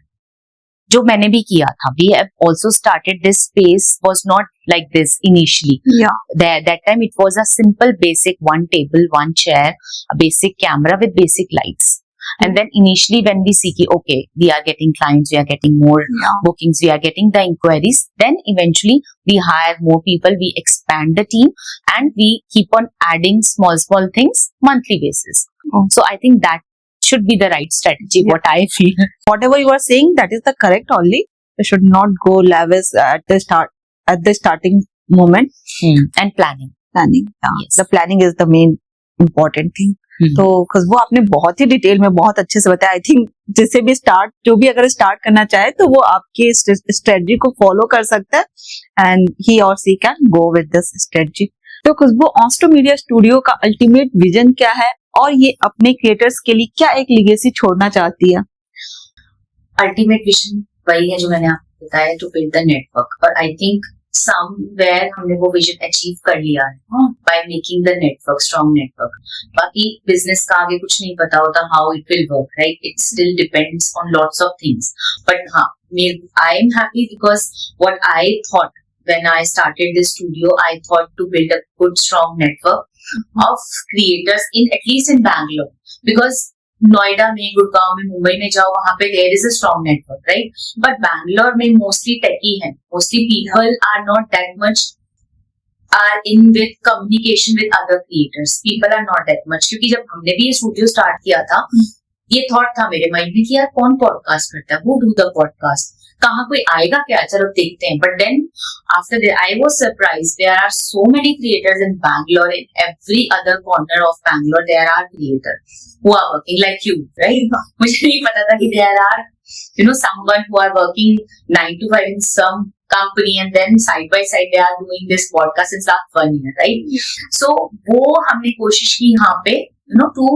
जो मैंने भी किया था. We have also started this space was not like this initially. Yeah. That time it was a simple basic one table, one chair, a basic camera with basic lights. And then initially when we see ki, okay, we are getting clients, we are getting more bookings, we are getting the inquiries, then eventually we hire more people, we expand the team and we keep on adding small things monthly basis. So I think that should be the right strategy, what I feel. Whatever you are saying, that is the correct only. You should not go lavish at the starting moment. And planning. Yeah. Yes. The planning is the main important thing. तो खुशबू आपने बहुत ही detail में बहुत अच्छे से बताया. I think जिसे भी जो भी अगर स्टार्ट करना चाहे तो वो आपके स्ट्रेटजी को फॉलो कर सकता है एंड ही और she can go with this strategy. तो खुशबू, ऑन्स्टो मीडिया स्टूडियो का अल्टीमेट विजन क्या है और ये अपने क्रिएटर्स के लिए क्या एक लीगेसी छोड़ना चाहती है? अल्टीमेट विजन वही है जो मैंने आपको बताया, टू बिल्ड द नेटवर्क. और आई थिंक समवेयर हमने वो विजन अचीव कर लिया है by making the network, strong network. बाकी बिजनेस का आगे कुछ नहीं पता होता how it will work, right? It still depends on lots of things. But हाँ, I am happy because what I thought when I started this studio, I thought to build a good strong network of creators in at least in Bangalore, because Noida में, गुड़गांव में, मुंबई में जाओ, वहां पे there is a strong network, right? But Bangalore में mostly techie है, mostly people are not that much are in with communication with other creators. People are not that much. क्योंकि जब हमने भी ये स्टूडियो स्टार्ट किया था, ये थॉट था मेरे माइंड में कि यार कौन पॉडकास्ट करता है, वो डू द पॉडकास्ट, कहाँ कोई आएगा क्या, चलो देखते हैं. But then after that I was surprised, there are so many creators in Bangalore, in every other corner of Bangalore there are creators who are working like you, right? मुझे नहीं पता था कि there are, someone who are working 9 to 5 in some company and then side by side they are doing this podcast since last 1 year, right? So वो हमने कोशिश की यहाँ पे, to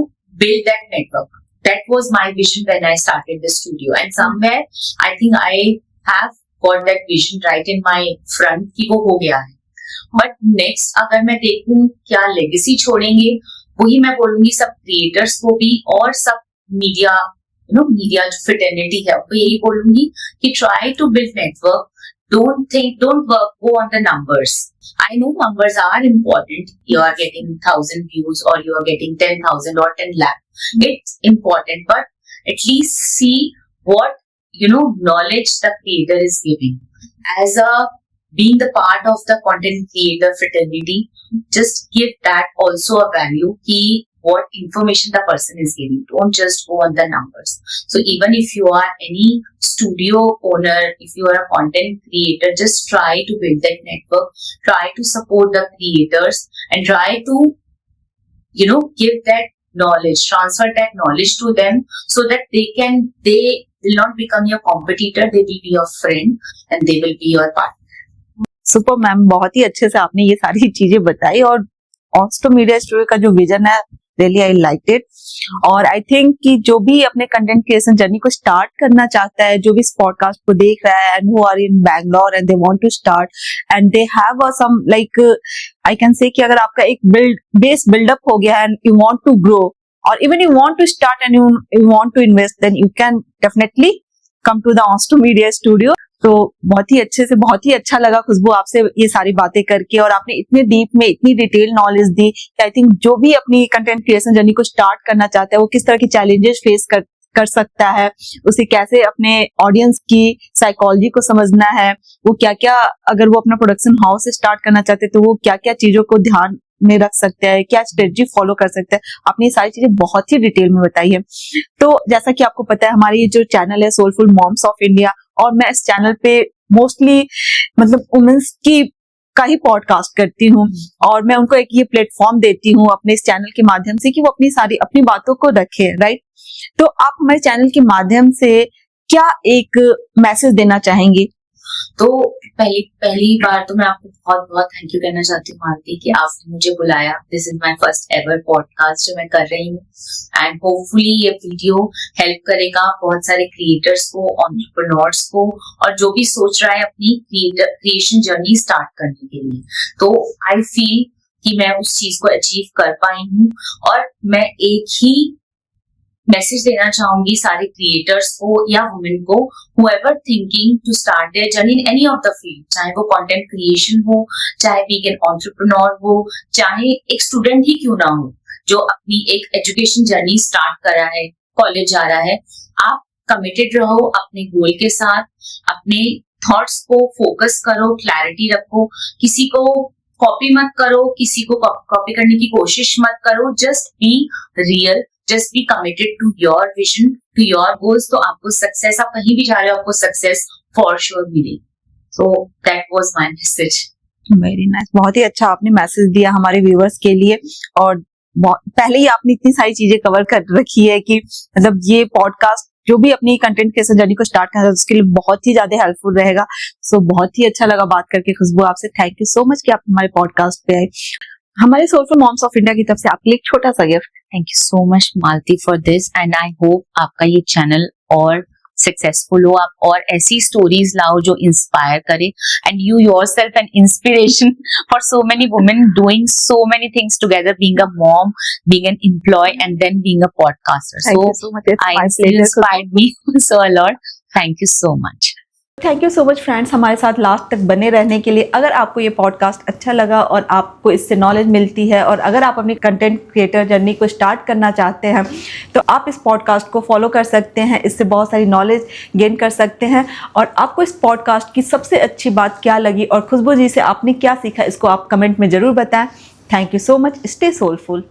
build that network. That was my vision when I started the studio, and somewhere I think I have got that vision right in my front कि वो हो गया है. But next अगर मैं देखूं क्या legacy छोड़ेंगे, वही मैं बोलूंगी सब क्रिएटर्स को भी और सब मीडिया, मीडिया जो फिटर्निटी है, वो यही बोलूंगी कि try to build network. Don't work go on the numbers. I know numbers are important. You are getting 1000 views और you are getting 10,000 or 10 lakh. It's important, but at least see what knowledge the creator is giving. As a being the part of the content creator fraternity, just give that also a value ki what information the person is giving. Don't just go on the numbers. So even if you are any studio owner, if you are a content creator, just try to build that network, try to support the creators and try to give that knowledge, transfer that knowledge to them so that they will not become your competitor, they will be your friend and they will be your partner. Super ma'am, बहुत ही अच्छे से आपने ये सारी चीजें बताई और ऑन्स्टो media studio का जो विजन है, रियली आई लाइक इट. और आई थिंक कि जो भी अपने कंटेंट क्रिएशन जर्नी को स्टार्ट करना चाहता है, जो भी इस पॉडकास्ट को देख रहा है and who are in Bangalore and they want to start and they have a some like I can say कि अगर आपका एक बेस बिल्डअप हो गया and you want to grow और even you want to start and you want to invest, then you can definitely come to the ऑन्स्टो media studio. तो बहुत ही अच्छे से, बहुत ही अच्छा लगा खुशबू आपसे ये सारी बातें करके और आपने इतने डीप में इतनी डिटेल नॉलेज दी कि आई थिंक जो भी अपनी कंटेंट क्रिएशन जर्नी को स्टार्ट करना चाहता है वो किस तरह की चैलेंजेस फेस कर सकता है, उसे कैसे अपने ऑडियंस की साइकोलॉजी को समझना है, वो क्या क्या, अगर वो अपना प्रोडक्शन हाउस स्टार्ट करना चाहते हैं तो वो क्या क्या चीजों को ध्यान में रख सकते हैं, क्या स्ट्रेटजी फॉलो कर सकते हैं। आपने ये सारी चीजें बहुत ही डिटेल में बताई है। तो जैसा कि आपको पता है, हमारी ये जो चैनल है सोलफुल मॉम्स ऑफ इंडिया, और मैं इस चैनल पे मोस्टली मतलब वुमेन्स की का ही पॉडकास्ट करती हूँ, और मैं उनको एक ये प्लेटफॉर्म देती हूँ अपने इस चैनल के माध्यम से कि वो अपनी बातों को रखे, राइट। तो आप हमारे चैनल के माध्यम से क्या एक मैसेज देना चाहेंगे? तो पहली बार तो मैं आपको बहुत बहुत थैंक यू कहना चाहती हूँ मालती, कि आपने मुझे बुलाया। This is my first ever podcast जो मैं कर रही हूँ, एंड होपफुली ये वीडियो हेल्प करेगा बहुत सारे क्रिएटर्स को, एंटरप्रेन्योर्स को, और जो भी सोच रहा है अपनी क्रिएशन जर्नी स्टार्ट करने के लिए। तो आई फील कि मैं उस चीज को अचीव कर पाई हूँ, और मैं एक ही मैसेज देना चाहूंगी सारे क्रिएटर्स को या वुमेन को, whoever thinking to start their journey in any of the field, चाहे वो कंटेंट क्रिएशन हो, चाहे बीइंग एन एंटरप्रेन्योर हो, चाहे एक स्टूडेंट ही क्यों ना हो जो अपनी एक एजुकेशन जर्नी स्टार्ट कर रहा है, कॉलेज जा रहा है। आप कमिटेड रहो अपने गोल के साथ, अपने थॉट्स को फोकस करो, क्लैरिटी रखो, किसी को कॉपी मत करो, किसी को कॉपी करने की कोशिश मत करो, just be real, just be committed to your vision, to your goals. तो आपको सक्सेस, आप कहीं भी जा रहे हो आपको सक्सेस फॉर श्योर मिलेगी। So that was my message. Very nice, बहुत ही अच्छा आपने मैसेज दिया हमारे व्यूअर्स के लिए, और पहले ही आपने इतनी सारी चीजें कवर कर रखी है कि मतलब ये पॉडकास्ट जो भी अपनी कंटेंट क्रिएशन जर्नी को स्टार्ट करना है उसके लिए बहुत ही ज्यादा हेल्पफुल रहेगा। सो बहुत ही अच्छा लगा बात करके खुशबू आपसे। थैंक यू सो मच कि आप हमारे पॉडकास्ट पे आए। हमारे सोलफुल मॉम्स ऑफ इंडिया की तरफ से आपके लिए एक छोटा सा gift. Thank you so much Malti for this, and I hope आपका ये चैनल और सक्सेसफुल हो, आप और ऐसी स्टोरीज लाओ जो इंस्पायर करे, and you yourself an inspiration for so many women doing so many things together, being a mom, being an employ, and then being a podcaster. So I inspired me so a lot. Thank you so much. Thank you so much friends, हमारे साथ last तक बने रहने के लिए। अगर आपको ये पॉडकास्ट अच्छा लगा और आपको इससे नॉलेज मिलती है, और अगर आप अपनी कंटेंट क्रिएटर जर्नी को स्टार्ट करना चाहते हैं, तो आप इस पॉडकास्ट को फॉलो कर सकते हैं, इससे बहुत सारी नॉलेज गेन कर सकते हैं। और आपको इस पॉडकास्ट की सबसे अच्छी बात क्या लगी और खुशबू जी से आपने क्या सीखा, इसको आप कमेंट में ज़रूर बताएं। Thank you so much. Stay soulful.